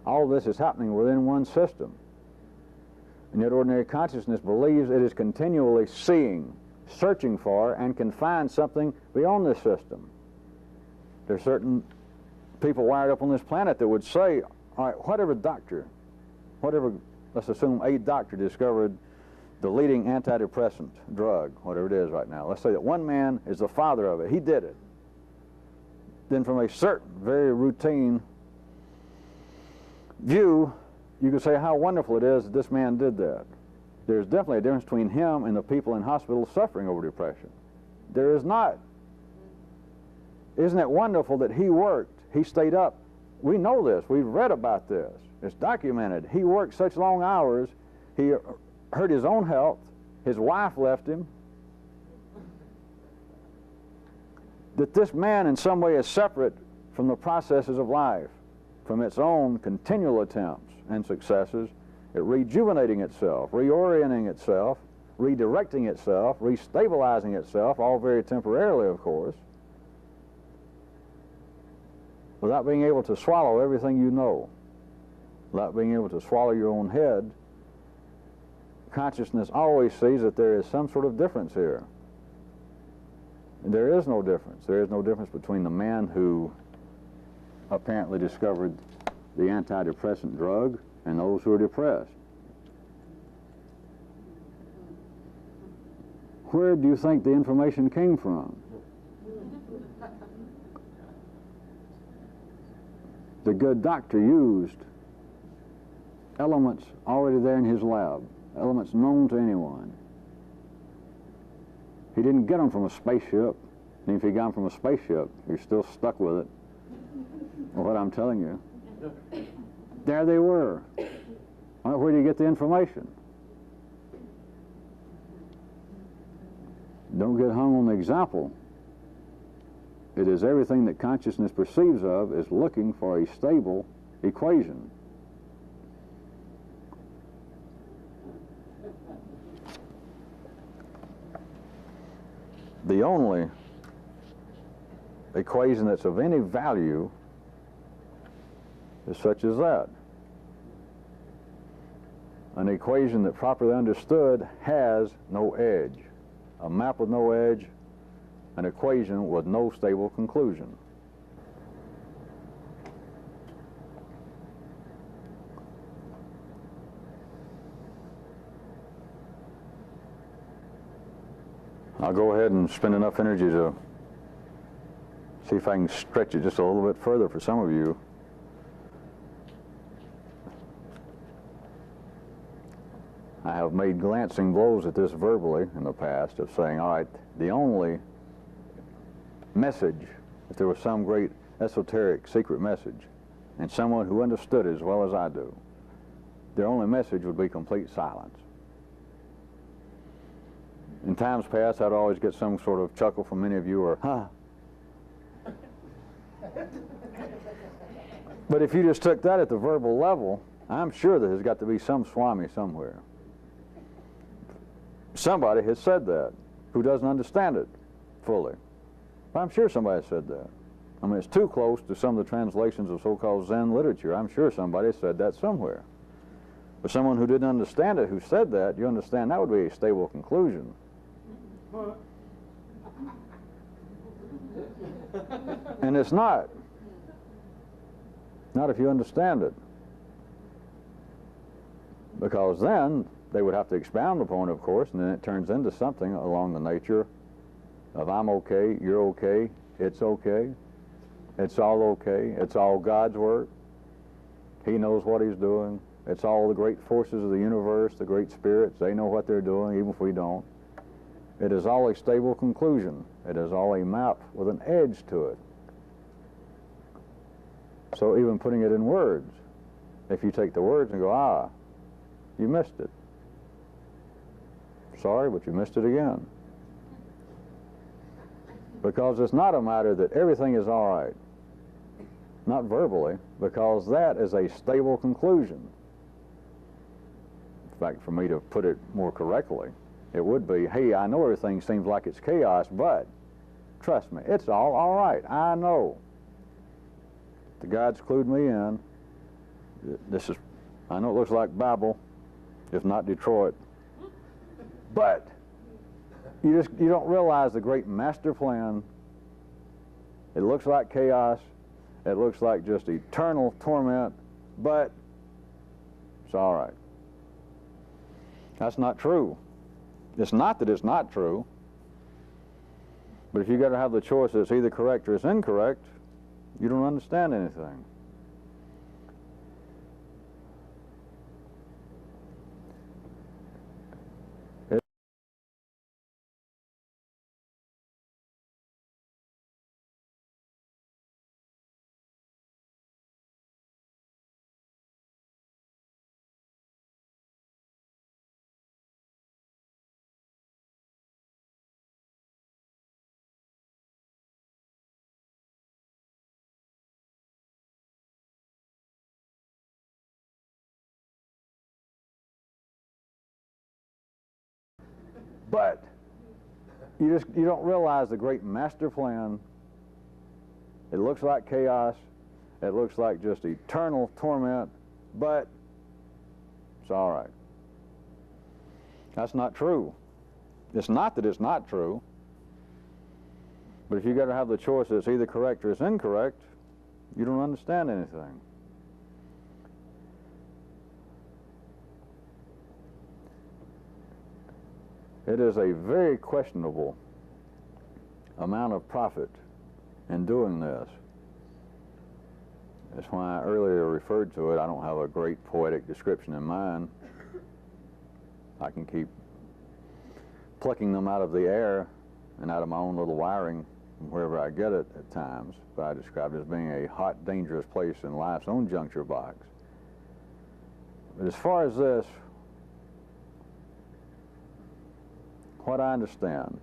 All this is happening within one system. And yet ordinary consciousness believes it is continually seeing, searching for, and can find something beyond this system. There are certain people wired up on this planet that would say, all right, whatever, let's assume a doctor discovered the leading antidepressant drug, whatever it is right now. Let's say that one man is the father of it. He did it. Then from a certain, very routine view, you could say how wonderful it is that this man did that. There's definitely a difference between him and the people in hospitals suffering over depression. There is not. Isn't it wonderful that he worked, he stayed up? We know this, we've read about this, it's documented. He worked such long hours, he hurt his own health, his wife left him. That this man in some way is separate from the processes of life, from its own continual attempts and successes at rejuvenating itself, reorienting itself, redirecting itself, restabilizing itself, all very temporarily, of course, without being able to swallow everything you know, without being able to swallow your own head. Consciousness always sees that there is some sort of difference here. And there is no difference. There is no difference between the man who apparently discovered the antidepressant drug and those who are depressed. Where do you think the information came from? The good doctor used elements already there in his lab, elements known to anyone. He didn't get them from a spaceship, and if he got them from a spaceship, you're still stuck with it. Well, what I'm telling you. There they were. Where do you get the information? Don't get hung on the example. It is everything that consciousness perceives of is looking for a stable equation. The only equation that's of any value is such as that. An equation that properly understood has no edge. A map with no edge, an equation with no stable conclusion. I'll go ahead and spend enough energy to see if I can stretch it just a little bit further for some of you. I have made glancing blows at this verbally in the past of saying, all right, the only message, if there was some great esoteric secret message, and someone who understood it as well as I do, their only message would be complete silence. In times past, I'd always get some sort of chuckle from many of you, or, huh. But if you just took that at the verbal level, I'm sure there's got to be some Swami somewhere. Somebody has said that who doesn't understand it fully. I'm sure somebody said that. I mean, it's too close to some of the translations of so-called Zen literature. I'm sure somebody said that somewhere. But someone who didn't understand it, who said that, you understand that would be a stable conclusion. And it's not. Not if you understand it. Because then they would have to expound upon it, of course, and then it turns into something along the nature of I'm okay, you're okay, it's all okay, it's all God's work, He knows what He's doing, it's all the great forces of the universe, the great spirits, they know what they're doing, even if we don't. It is all a stable conclusion. It is all a map with an edge to it. So even putting it in words, if you take the words and go, you missed it. Sorry, but you missed it again. Because it's not a matter that everything is all right. Not verbally, because that is a stable conclusion. In fact, for me to put it more correctly, it would be, hey, I know everything seems like it's chaos, but trust me, it's all right. I know. The God's clued me in. I know it looks like Babel, if not Detroit. But you don't realize the great master plan. It looks like chaos. It looks like just eternal torment, but it's all right. That's not true. It's not that it's not true, but if you got to have the choice that it's either correct or it's incorrect, you don't understand anything. But you don't realize the great master plan. It looks like chaos. It looks like just eternal torment, but it's all right. That's not true. It's not that it's not true, but if you got to have the choice that it's either correct or it's incorrect, you don't understand anything. It is a very questionable amount of profit in doing this. That's why I earlier referred to it. I don't have a great poetic description in mind. I can keep plucking them out of the air and out of my own little wiring from wherever I get it at times. But I describe it as being a hot, dangerous place in life's own juncture box. But as far as this, what I understand,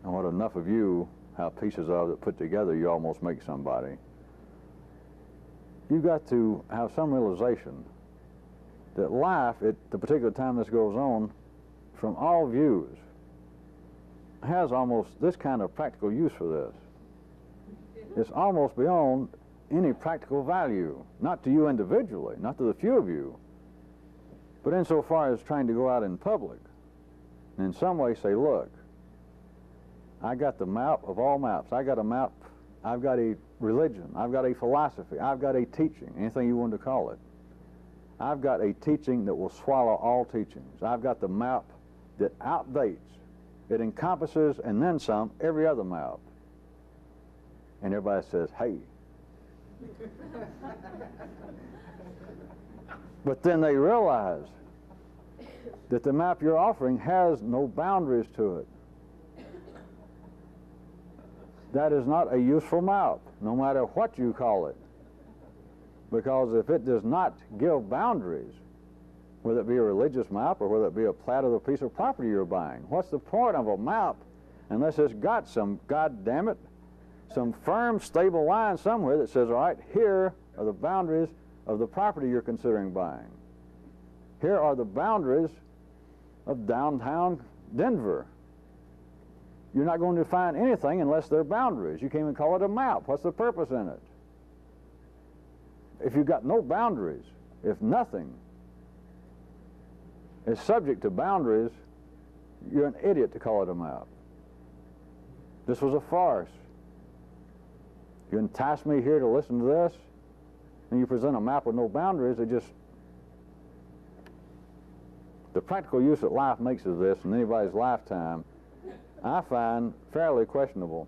and what enough of you have pieces of that put together, you almost make somebody. You've got to have some realization that life, at the particular time this goes on, from all views, has almost this kind of practical use for this. It's almost beyond any practical value, not to you individually, not to the few of you, but insofar as trying to go out in public and in some way say, look, I got the map of all maps. I got a map. I've got a religion. I've got a philosophy. I've got a teaching, anything you want to call it. I've got a teaching that will swallow all teachings. I've got the map that outdates. It encompasses, and then some, every other map. And everybody says, hey. But then they realize that the map you're offering has no boundaries to it. That is not a useful map, no matter what you call it. Because if it does not give boundaries, whether it be a religious map or whether it be a plat of the piece of property you're buying. What's the point of a map unless it's got some, God damn it, some firm, stable line somewhere that says, all right, here are the boundaries of the property you're considering buying. Here are the boundaries of downtown Denver. You're not going to find anything unless they're boundaries. You can't even call it a map. What's the purpose in it? If you've got no boundaries, if nothing is subject to boundaries, you're an idiot to call it a map. This was a farce. You entice me here to listen to this, and you present a map with no boundaries. The practical use that life makes of this in anybody's lifetime, I find fairly questionable.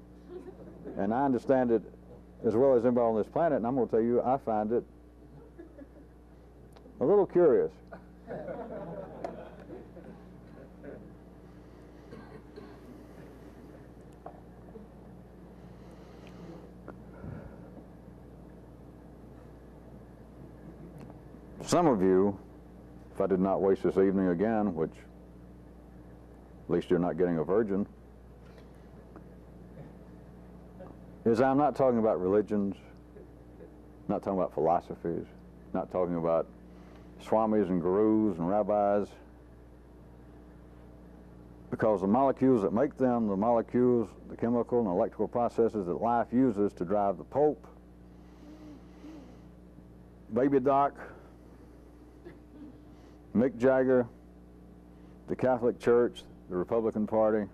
And I understand it as well as anybody on this planet, and I'm going to tell you, I find it a little curious. Some of you, if I did not waste this evening again, which at least you're not getting a virgin, is I'm not talking about religions, not talking about philosophies, not talking about swamis and gurus and rabbis, because the molecules that make them, the molecules, the chemical and electrical processes that life uses to drive the Pope, Baby Doc, Mick Jagger, the Catholic Church, the Republican Party,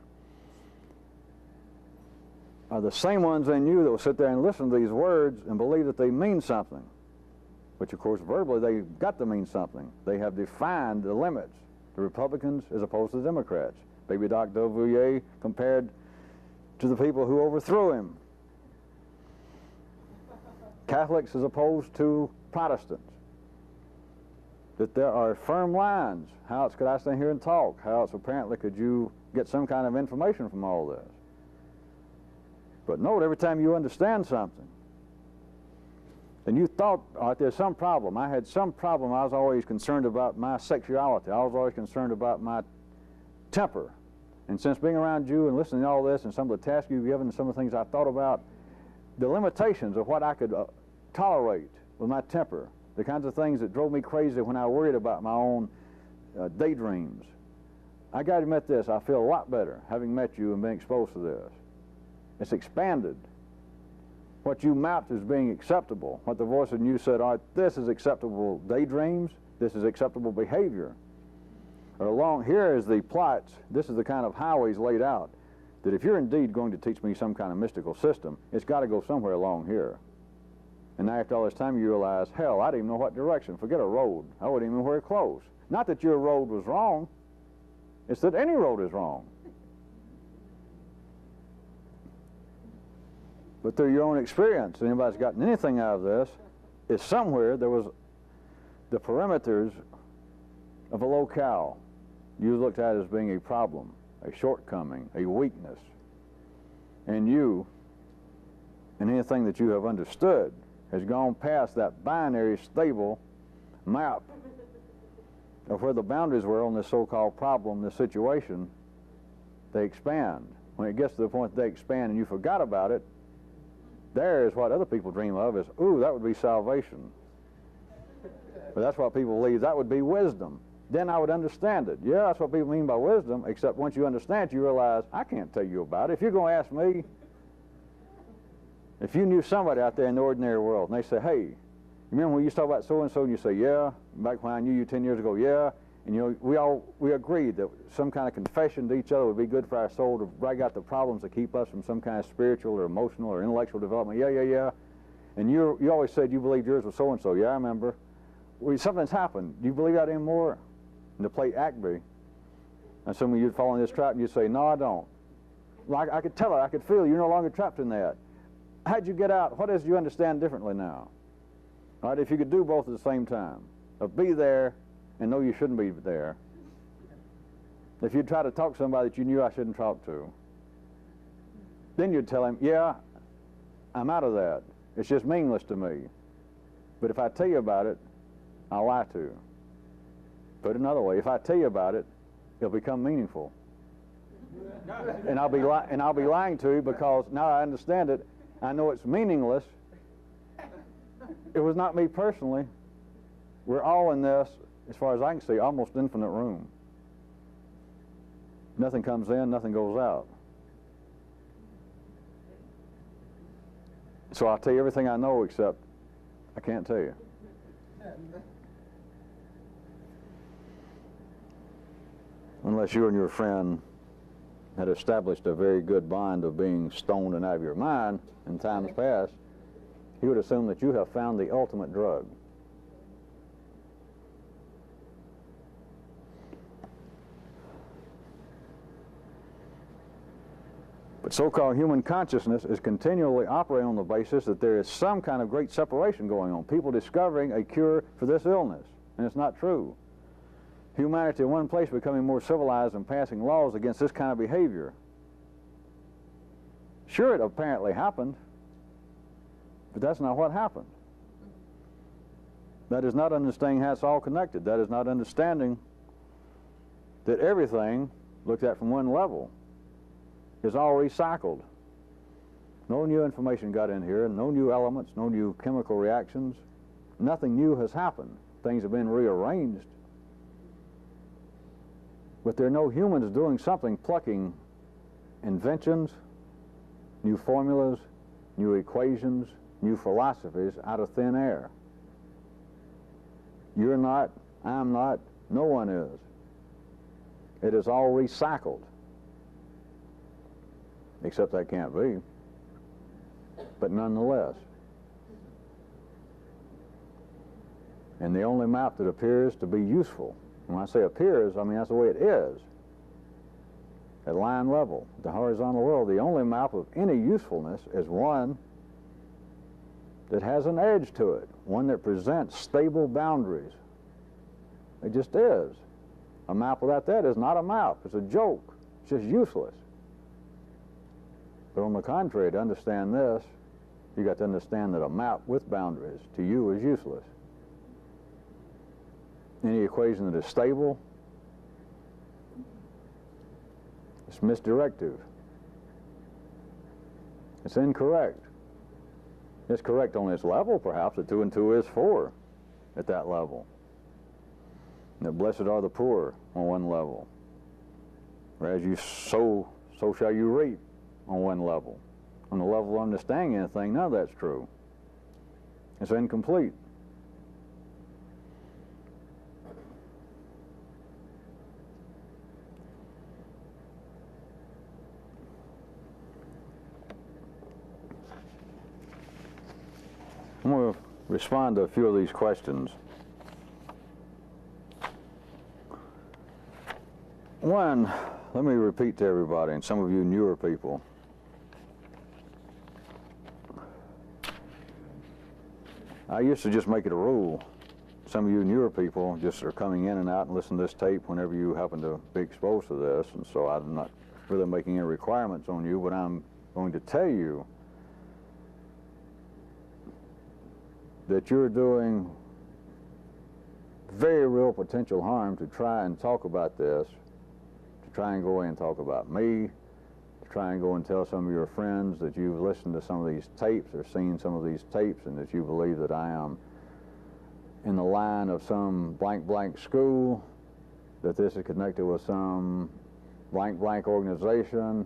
are the same ones in you that will sit there and listen to these words and believe that they mean something, which of course verbally they've got to mean something. They have defined the limits, the Republicans as opposed to the Democrats. Baby Doc Duvalier compared to the people who overthrew him. Catholics as opposed to Protestants. That there are firm lines. How else could I stand here and talk? How else apparently could you get some kind of information from all this? But note, every time you understand something, and you thought, all right, there's some problem. I had some problem. I was always concerned about my sexuality. I was always concerned about my temper. And since being around you and listening to all this and some of the tasks you've given and some of the things I thought about, the limitations of what I could tolerate with my temper, the kinds of things that drove me crazy when I worried about my own daydreams. I got to admit this, I feel a lot better having met you and being exposed to this. It's expanded. What you mapped as being acceptable, what the voice in you said, all right, this is acceptable daydreams, this is acceptable behavior. Or along here is the plots, this is the kind of highways laid out, that if you're indeed going to teach me some kind of mystical system, it's got to go somewhere along here. And now after all this time you realize, hell, I didn't even know what direction. Forget a road. I wouldn't even know where it closed. Not that your road was wrong. It's that any road is wrong. But through your own experience, anybody's gotten anything out of this, is somewhere there was the perimeters of a locale you looked at as being a problem, a shortcoming, a weakness. And you, and anything that you have understood, has gone past that binary, stable map of where the boundaries were on this so-called problem, this situation. They expand. When it gets to the point that they expand and you forgot about it, there is what other people dream of is, ooh, that would be salvation. But that's what people believe. That would be wisdom. Then I would understand it. Yeah, that's what people mean by wisdom, except once you understand it, you realize, I can't tell you about it. If you're going to ask me, if you knew somebody out there in the ordinary world, and they say, hey, you remember when you used to talk about so-and-so, and you say, yeah, back when I knew you 10 years ago, yeah, and you know, we agreed that some kind of confession to each other would be good for our soul to break out the problems that keep us from some kind of spiritual or emotional or intellectual development. Yeah. And you always said you believed yours was so-and-so. Yeah, I remember. Well, something's happened. Do you believe that anymore? And to play Acme, assuming you'd fall in this trap, and you'd say, no, I don't. Well, I could tell it. I could feel it. You're no longer trapped in that. How'd you get out? What is you understand differently now? All right, if you could do both at the same time, of be there and know you shouldn't be there. If you'd try to talk to somebody that you knew I shouldn't talk to, then you'd tell him, yeah, I'm out of that. It's just meaningless to me. But if I tell you about it, I'll lie to you. Put it another way, if I tell you about it, it'll become meaningful. And I'll be lying to you because now I understand it. I know it's meaningless. It was not me personally. We're all in this, as far as I can see, almost infinite room. Nothing comes in, nothing goes out. So I'll tell you everything I know, except I can't tell you. Unless you and your friend had established a very good bond of being stoned and out of your mind in times past, he would assume that you have found the ultimate drug. But so-called human consciousness is continually operating on the basis that there is some kind of great separation going on, people discovering a cure for this illness, and it's not true. Humanity in one place becoming more civilized and passing laws against this kind of behavior. Sure, it apparently happened, but that's not what happened. That is not understanding how it's all connected. That is not understanding that everything, looked at from one level, is all recycled. No new information got in here, no new elements, no new chemical reactions. Nothing new has happened. Things have been rearranged. But there are no humans doing something, plucking inventions, new formulas, new equations, new philosophies out of thin air. You're not, I'm not, no one is. It is all recycled. Except that can't be. But nonetheless. And the only map that appears to be useful, when I say appears, I mean that's the way it is. At line level, the horizontal world, the only map of any usefulness is one that has an edge to it, one that presents stable boundaries. It just is. A map without that is not a map. It's a joke. It's just useless. But on the contrary, to understand this, you got to understand that a map with boundaries to you is useless. Any equation that is stable, it's misdirective. It's incorrect. It's correct on its level, perhaps, that 2 and 2 is 4 at that level. And that blessed are the poor on one level. Whereas you sow, so shall you reap on one level. On the level of understanding anything, none of that's true. It's incomplete. I'm going to respond to a few of these questions. One, let me repeat to everybody, and some of you newer people, I used to just make it a rule. Some of you newer people just are coming in and out and listen to this tape whenever you happen to be exposed to this, and so I'm not really making any requirements on you, but I'm going to tell you that you're doing very real potential harm to try and talk about this, to try and go away and talk about me, to try and go and tell some of your friends that you've listened to some of these tapes or seen some of these tapes and that you believe that I am in the line of some blank blank school, that this is connected with some blank blank organization,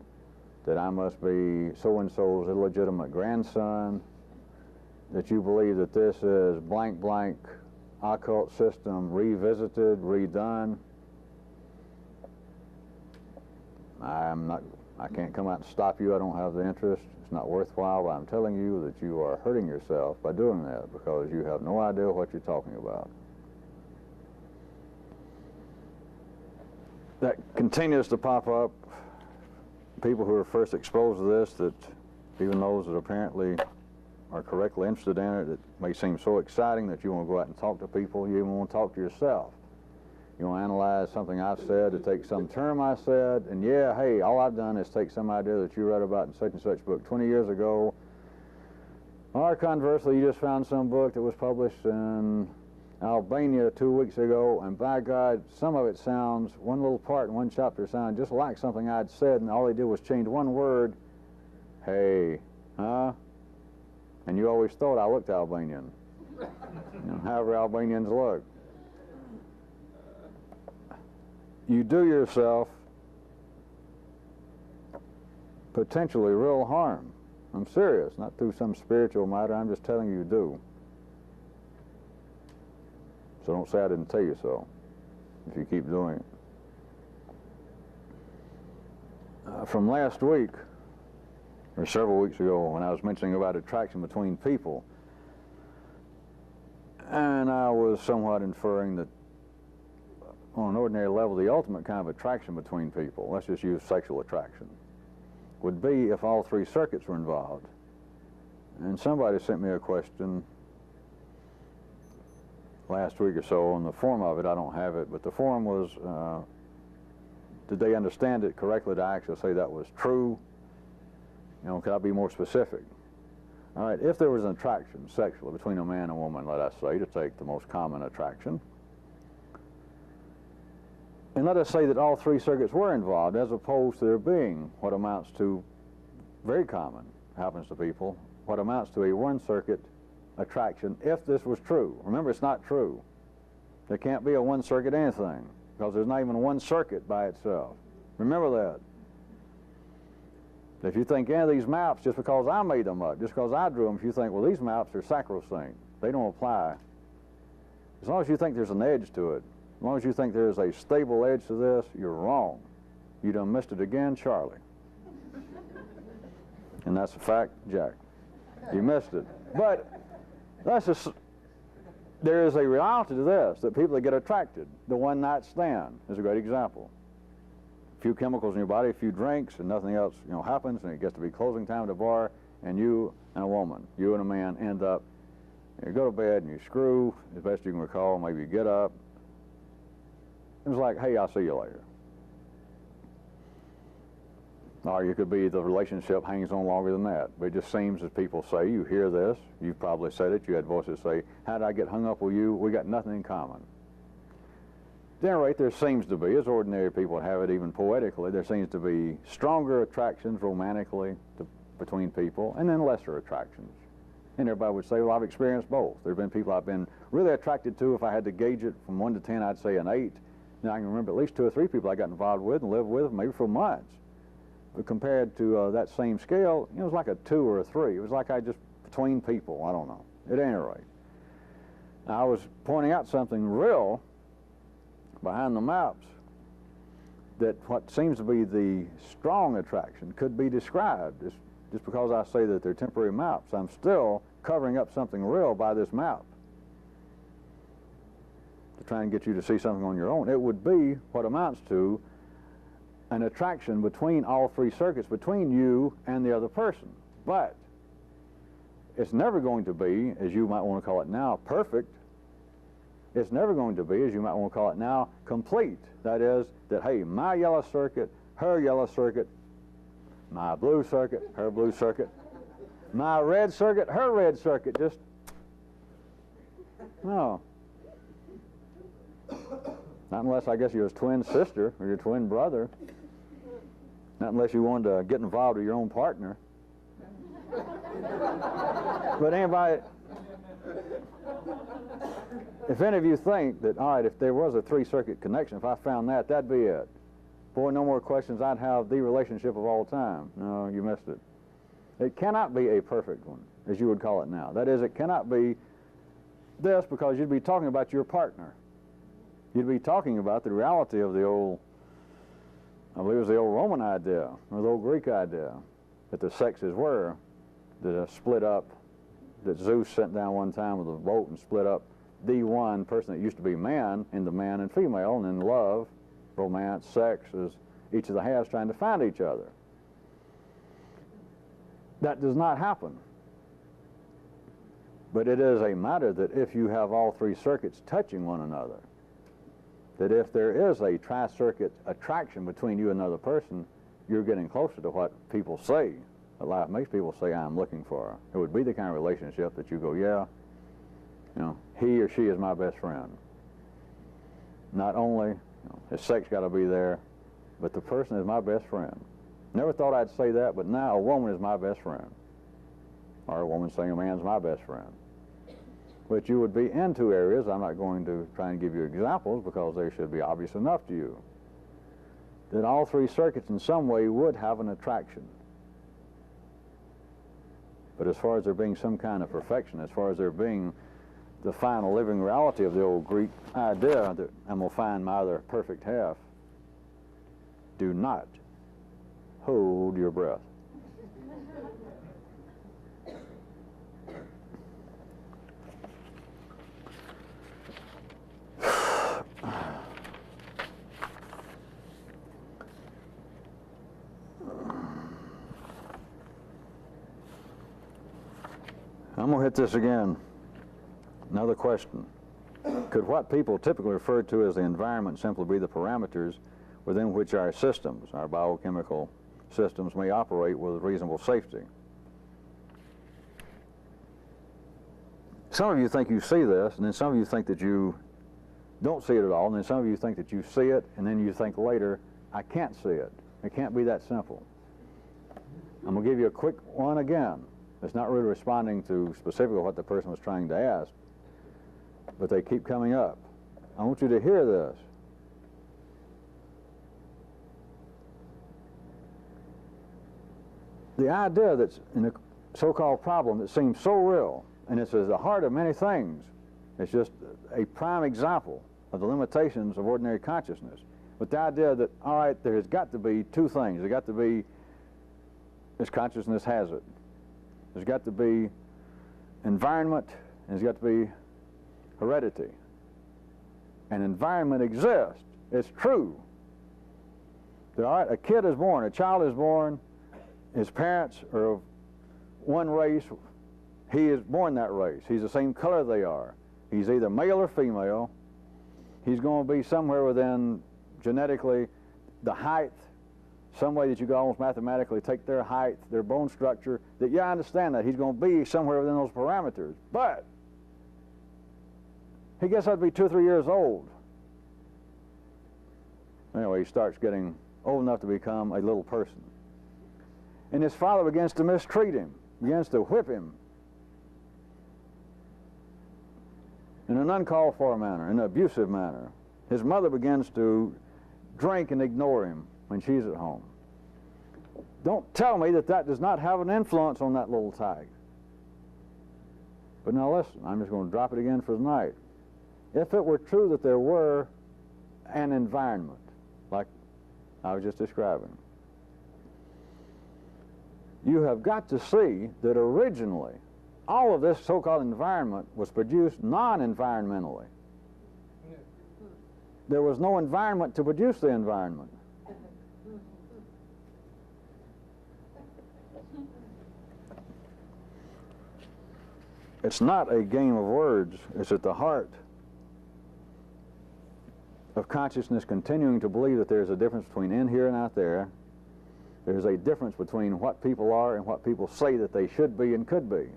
that I must be so-and-so's illegitimate grandson, that you believe that this is blank blank occult system revisited, redone. I can't come out and stop you. I don't have the interest. It's not worthwhile, but I'm telling you that you are hurting yourself by doing that because you have no idea what you're talking about. That continues to pop up. People who are first exposed to this, that even those that apparently are correctly interested in it, it may seem so exciting that you want to go out and talk to people. You even want to talk to yourself. You want to analyze something I've said, to take some term I said, and yeah, hey, all I've done is take some idea that you read about in such and such book 20 years ago. Or conversely, you just found some book that was published in Albania 2 weeks ago, and by God, some of it sounds, one little part in one chapter sounds just like something I'd said, and all they did was change one word. Hey, huh? And you always thought I looked Albanian. However Albanians look. You do yourself potentially real harm. I'm serious, not through some spiritual matter, I'm just telling you do. So don't say I didn't tell you so, if you keep doing it. From last week, or several weeks ago, when I was mentioning about attraction between people, and I was somewhat inferring that on an ordinary level, the ultimate kind of attraction between people, let's just use sexual attraction, would be if all three circuits were involved. And somebody sent me a question last week or so, on the form of it, I don't have it, but the form was, did they understand it correctly to actually say that was true? You know, could I be more specific? All right, if there was an attraction sexually between a man and a woman, let us say, to take the most common attraction, and let us say that all three circuits were involved, as opposed to there being what amounts to, very common, happens to people, what amounts to a one-circuit attraction, if this was true. Remember, it's not true. There can't be a one-circuit anything, because there's not even one circuit by itself. Remember that. If you think any of these maps, just because I made them up, just because I drew them, if you think, well, these maps are sacrosanct, they don't apply. As long as you think there's an edge to it, as long as you think there's a stable edge to this, you're wrong. You done missed it again, Charlie. And that's a fact, Jack. You missed it. But that's just, there is a reality to this, that people that get attracted, the one-night stand is a great example. A few chemicals in your body, a few drinks, and nothing else, you know, happens, and it gets to be closing time at the bar, and you and a woman, you and a man end up, you go to bed and you screw, as best you can recall, maybe you get up. It was like, hey, I'll see you later. Or you could be the relationship hangs on longer than that. But it just seems, as people say, you hear this, you've probably said it, you had voices say, how did I get hung up with you? We got nothing in common. At any rate, there seems to be, as ordinary people have it even poetically, there seems to be stronger attractions romantically between people, and then lesser attractions. And everybody would say, well, I've experienced both. There have been people I've been really attracted to. If I had to gauge it from 1 to 10, I'd say an 8. Now I can remember at least 2 or 3 people I got involved with and lived with, maybe for months. But compared to that same scale, it was like a 2 or a 3. It was like I just, between people, I don't know. At any rate, I was pointing out something real behind the maps, that what seems to be the strong attraction could be described. Just because I say that they're temporary maps, I'm still covering up something real by this map to try and get you to see something on your own. It would be what amounts to an attraction between all three circuits, between you and the other person. But it's never going to be, as you might want to call it now, perfect. It's never going to be, as you might want to call it now, complete. That is, that, hey, my yellow circuit, her yellow circuit, my blue circuit, her blue circuit, my red circuit, her red circuit, just, no. Not unless, I guess, you're his twin sister or your twin brother. Not unless you wanted to get involved with your own partner. But anybody, if any of you think that, all right, if there was a 3-circuit connection, if I found that, that'd be it. Boy, no more questions, I'd have the relationship of all time. No, you missed it. It cannot be a perfect one, as you would call it now. That is, it cannot be this, because you'd be talking about your partner. You'd be talking about the reality of the old, I believe it was the old Roman idea, or the old Greek idea, that the sexes were that split up, that Zeus sent down one time with a boat and split up the one person that used to be man into man and female, and then love, romance, sex, is each of the halves trying to find each other. That does not happen. But it is a matter that if you have all 3 circuits touching one another, that if there is a tri-circuit attraction between you and another person, you're getting closer to what people say, that life makes people say, I'm looking for. It would be the kind of relationship that you go, yeah, He or she is my best friend. Not only his sex got to be there, but the person is my best friend. Never thought I'd say that, but now a woman is my best friend. Or a woman saying a man's my best friend. But you would be in two areas. I'm not going to try and give you examples because they should be obvious enough to you. That all three circuits in some way would have an attraction. But as far as there being some kind of perfection, as far as there being the final living reality of the old Greek idea that I'm going to find my other perfect half, do not hold your breath. I'm going to hit this again. Another question. Could what people typically refer to as the environment simply be the parameters within which our systems, our biochemical systems, may operate with reasonable safety? Some of you think you see this, and then some of you think that you don't see it at all, and then some of you think that you see it, and then you think later, I can't see it. It can't be that simple. I'm going to give you a quick one again. It's not really responding to specifically what the person was trying to ask, but they keep coming up. I want you to hear this. The idea that's in a so-called problem that seems so real, and it's at the heart of many things, it's just a prime example of the limitations of ordinary consciousness. But the idea that, all right, there has got to be two things. There's got to be, this consciousness has it. There's got to be environment, and there's got to be heredity. And environment exists. It's true. All right, a kid is born, a child is born, his parents are of one race, he is born that race. He's the same color they are. He's either male or female. He's going to be somewhere within, genetically, the height, some way that you can almost mathematically take their height, their bone structure, that, yeah, I understand that. He's going to be somewhere within those parameters. But he gets up to be 2 or 3 years old. Anyway, he starts getting old enough to become a little person. And his father begins to mistreat him, begins to whip him in an uncalled for manner, in an abusive manner. His mother begins to drink and ignore him when she's at home. Don't tell me that that does not have an influence on that little tag. But now listen, I'm just going to drop it again for tonight. If it were true that there were an environment, like I was just describing, you have got to see that originally all of this so-called environment was produced non-environmentally. There was no environment to produce the environment. It's not a game of words. It's at the heart of consciousness continuing to believe that there's a difference between in here and out there. There's a difference between what people are and what people say that they should be and could be.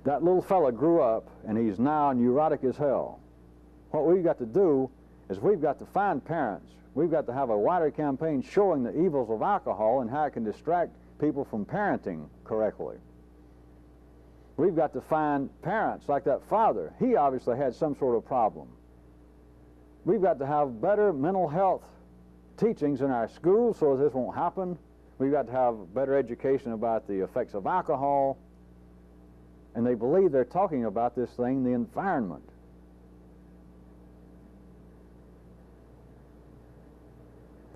That little fella grew up, and he's now neurotic as hell. What we've got to do is we've got to find parents. We've got to have a wider campaign showing the evils of alcohol and how it can distract people from parenting correctly. We've got to find parents like that father. He obviously had some sort of problem. We've got to have better mental health teachings in our schools so that this won't happen. We've got to have better education about the effects of alcohol. And they believe they're talking about this thing, the environment.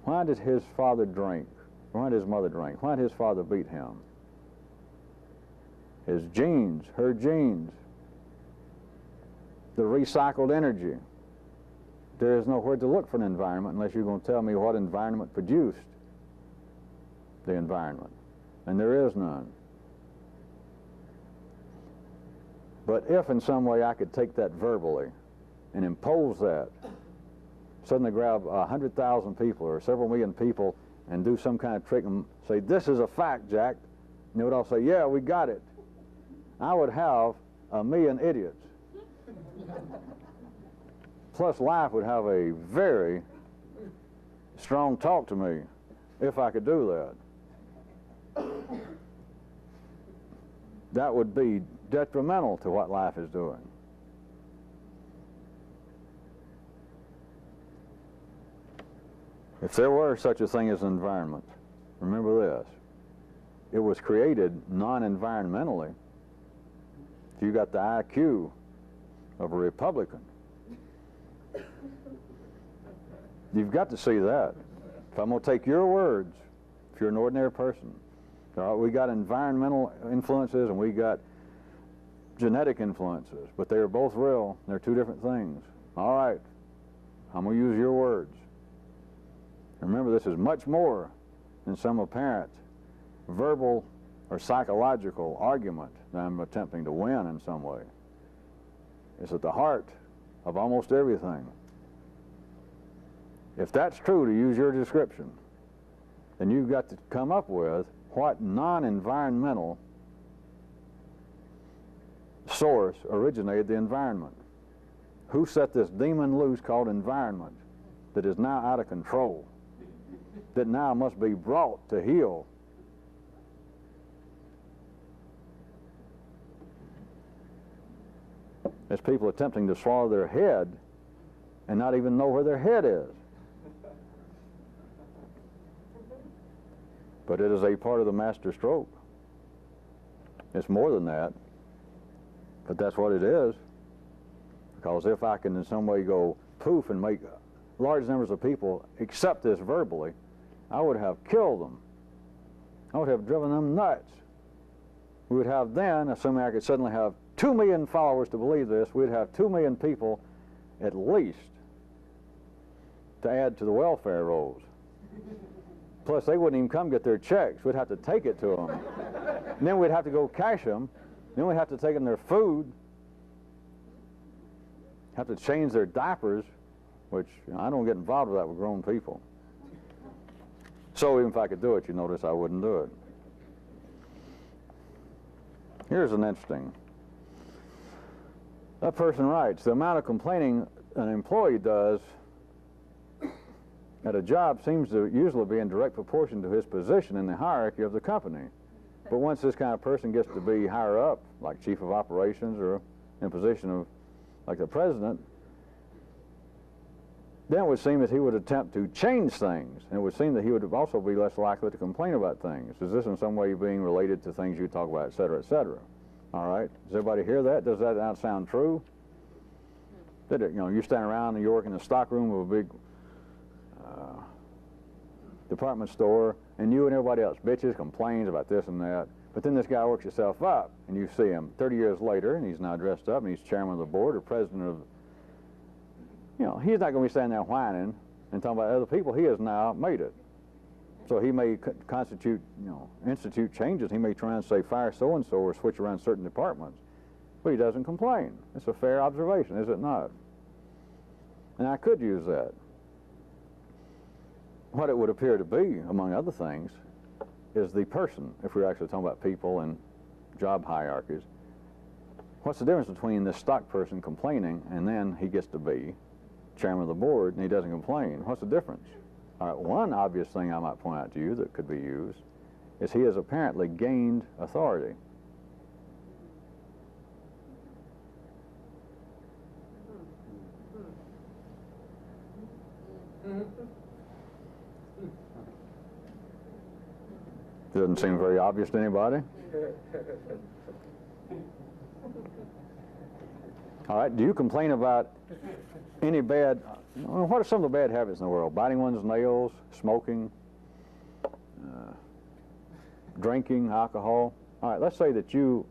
Why did his father drink? Why did his mother drink? Why did his father beat him? His genes, her genes, the recycled energy. There is nowhere to look for an environment unless you're going to tell me what environment produced the environment. And there is none. But if in some way I could take that verbally and impose that, suddenly grab 100,000 people or several million people and do some kind of trick and say, this is a fact, Jack. And they would all say, yeah, we got it. I would have 1,000,000 idiots. Plus life would have a very strong talk to me if I could do that. That would be detrimental to what life is doing. If there were such a thing as an environment, remember this, it was created non-environmentally. If you got the IQ of a Republican, you've got to see that. If I'm going to take your words, if you're an ordinary person, we got environmental influences and we got genetic influences, but they are both real. They're two different things. All right, I'm going to use your words. Remember, this is much more than some apparent verbal or psychological argument that I'm attempting to win in some way. It's at the heart of almost everything. If that's true, to use your description, then you've got to come up with what non-environmental source originated the environment. Who set this demon loose called environment that is now out of control, that now must be brought to heel? There's people attempting to swallow their head and not even know where their head is. But it is a part of the master stroke. It's more than that, but that's what it is. Because if I can in some way go poof and make large numbers of people accept this verbally, I would have killed them. I would have driven them nuts. We would have then, assuming I could suddenly have 2 million followers to believe this, we'd have 2 million people at least to add to the welfare rolls. Plus, they wouldn't even come get their checks. We'd have to take it to them. And then we'd have to go cash them. Then we'd have to take them their food. Have to change their diapers, which I don't get involved with that with grown people. So even if I could do it, you notice I wouldn't do it. Here's an interesting. That person writes, the amount of complaining an employee does at a job seems to usually be in direct proportion to his position in the hierarchy of the company. But once this kind of person gets to be higher up, like chief of operations or in a position of, like the president, then it would seem that he would attempt to change things. And it would seem that he would also be less likely to complain about things. Is this in some way being related to things you talk about, et cetera, et cetera? All right, does everybody hear that? Does that not sound true? Did it, you stand around and you work in the stockroom of a big department store, and you and everybody else bitches, complains about this and that, but then this guy works himself up, and you see him 30 years later, and he's now dressed up, and he's chairman of the board or president of, he's not going to be standing there whining and talking about other people. He has now made it. So he may institute changes. He may try and say fire so-and-so or switch around certain departments, but he doesn't complain. It's a fair observation, is it not? And I could use that. What it would appear to be, among other things, is the person, if we're actually talking about people and job hierarchies. What's the difference between this stock person complaining and then he gets to be chairman of the board and he doesn't complain? What's the difference? All right, one obvious thing I might point out to you that could be used is he has apparently gained authority. Doesn't seem very obvious to anybody. All right, do you complain about any bad, what are some of the bad habits in the world? Biting one's nails, smoking, drinking, alcohol. All right, let's say that you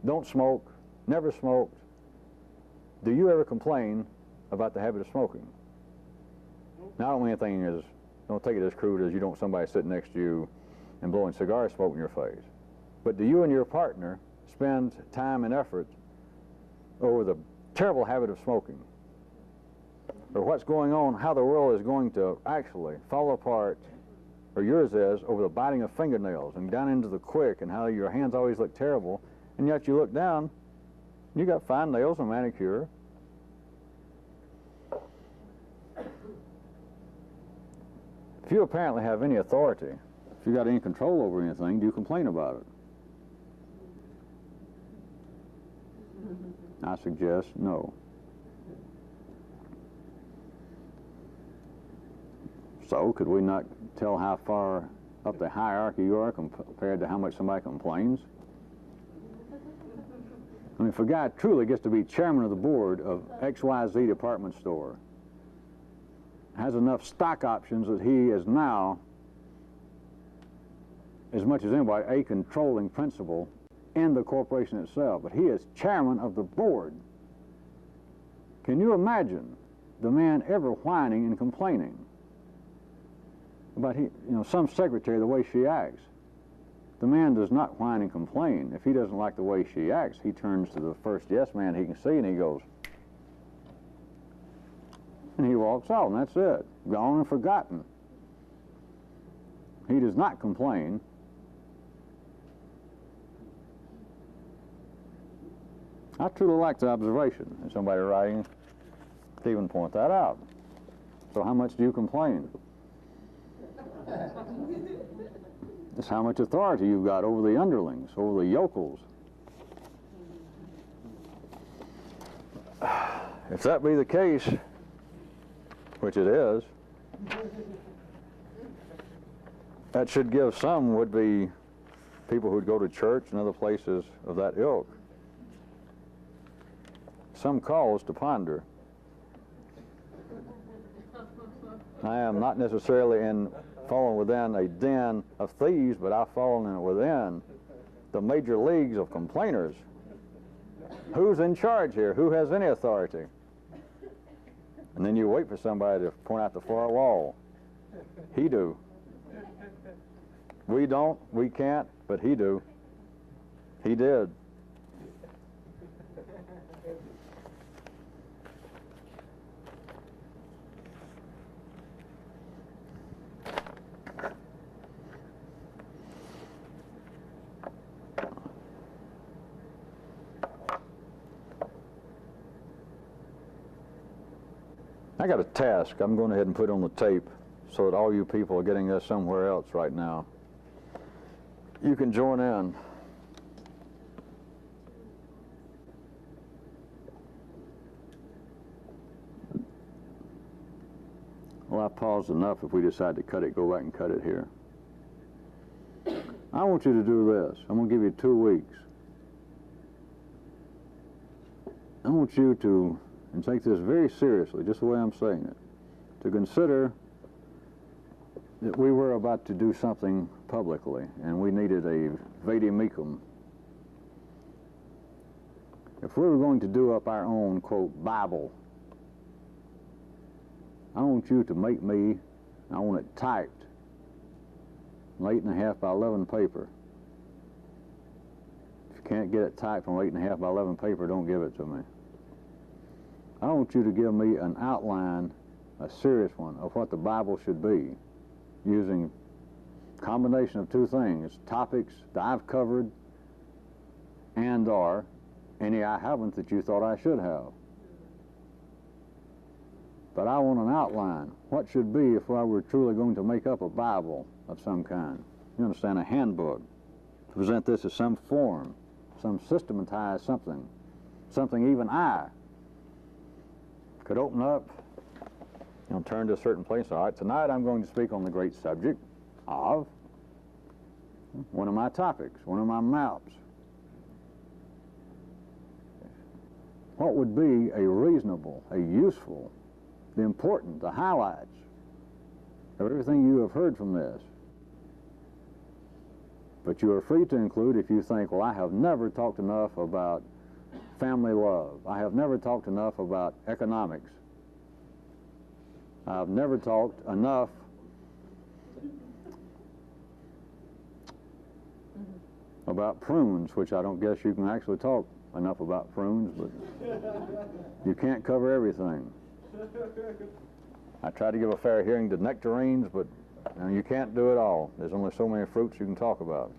don't smoke, never smoked. Do you ever complain about the habit of smoking? Now, I don't mean anything as, don't take it as crude as you don't want somebody sitting next to you and blowing cigar smoke in your face. But do you and your partner spend time and effort over the terrible habit of smoking? Or what's going on, how the world is going to actually fall apart, or yours is, over the biting of fingernails and down into the quick, and how your hands always look terrible And yet you look down, you got fine nails and manicure. If you apparently have any authority, if you got any control over anything, do you complain about it? I suggest no. So could we not tell how far up the hierarchy you are compared to how much somebody complains? I mean, if a guy truly gets to be chairman of the board of XYZ department store, has enough stock options that he is now, as much as anybody, a controlling principal in the corporation itself, but he is chairman of the board. Can you imagine the man ever whining and complaining about some secretary, the way she acts? The man does not whine and complain. If he doesn't like the way she acts, he turns to the first yes man he can see and he goes, and he walks out, and that's it. Gone and forgotten. He does not complain. I truly like the observation, and somebody writing to even point that out. So how much do you complain? It's how much authority you've got over the underlings, over the yokels. If that be the case, which it is, that should give some would-be people who'd go to church and other places of that ilk some cause to ponder. I am not necessarily fallen within a den of thieves, but I've fallen within the major leagues of complainers. Who's in charge here? Who has any authority? And then you wait for somebody to point out the far wall. He do. We don't, we can't, but he do. He did. I got a task I'm going ahead and put on the tape so that all you people are getting this somewhere else right now. You can join in. Well, I paused enough. If we decide to cut it, go back and cut it here. I want you to do this. I'm going to give you 2 weeks. I want you to, and take this very seriously, just the way I'm saying it, to consider that we were about to do something publicly, and we needed a vademecum. If we were going to do up our own, quote, Bible, I want you to make me, I want it typed, on 8.5 by 11 paper. If you can't get it typed on 8.5 by 11 paper, don't give it to me. I want you to give me an outline, a serious one, of what the Bible should be, using a combination of 2 things, topics that I've covered and or any I haven't that you thought I should have. But I want an outline. What should be if I were truly going to make up a Bible of some kind? You understand, a handbook. To present this as some form, some systematized something even I could open up and turn to a certain place. All right, tonight I'm going to speak on the great subject of one of my topics, one of my maps. What would be a reasonable, a useful, the important, the highlights of everything you have heard from this? But you are free to include if you think, well, I have never talked enough about family love. I have never talked enough about economics. I've never talked enough about prunes, which I don't guess you can actually talk enough about prunes, but you can't cover everything. I try to give a fair hearing to nectarines, but you can't do it all. There's only so many fruits you can talk about.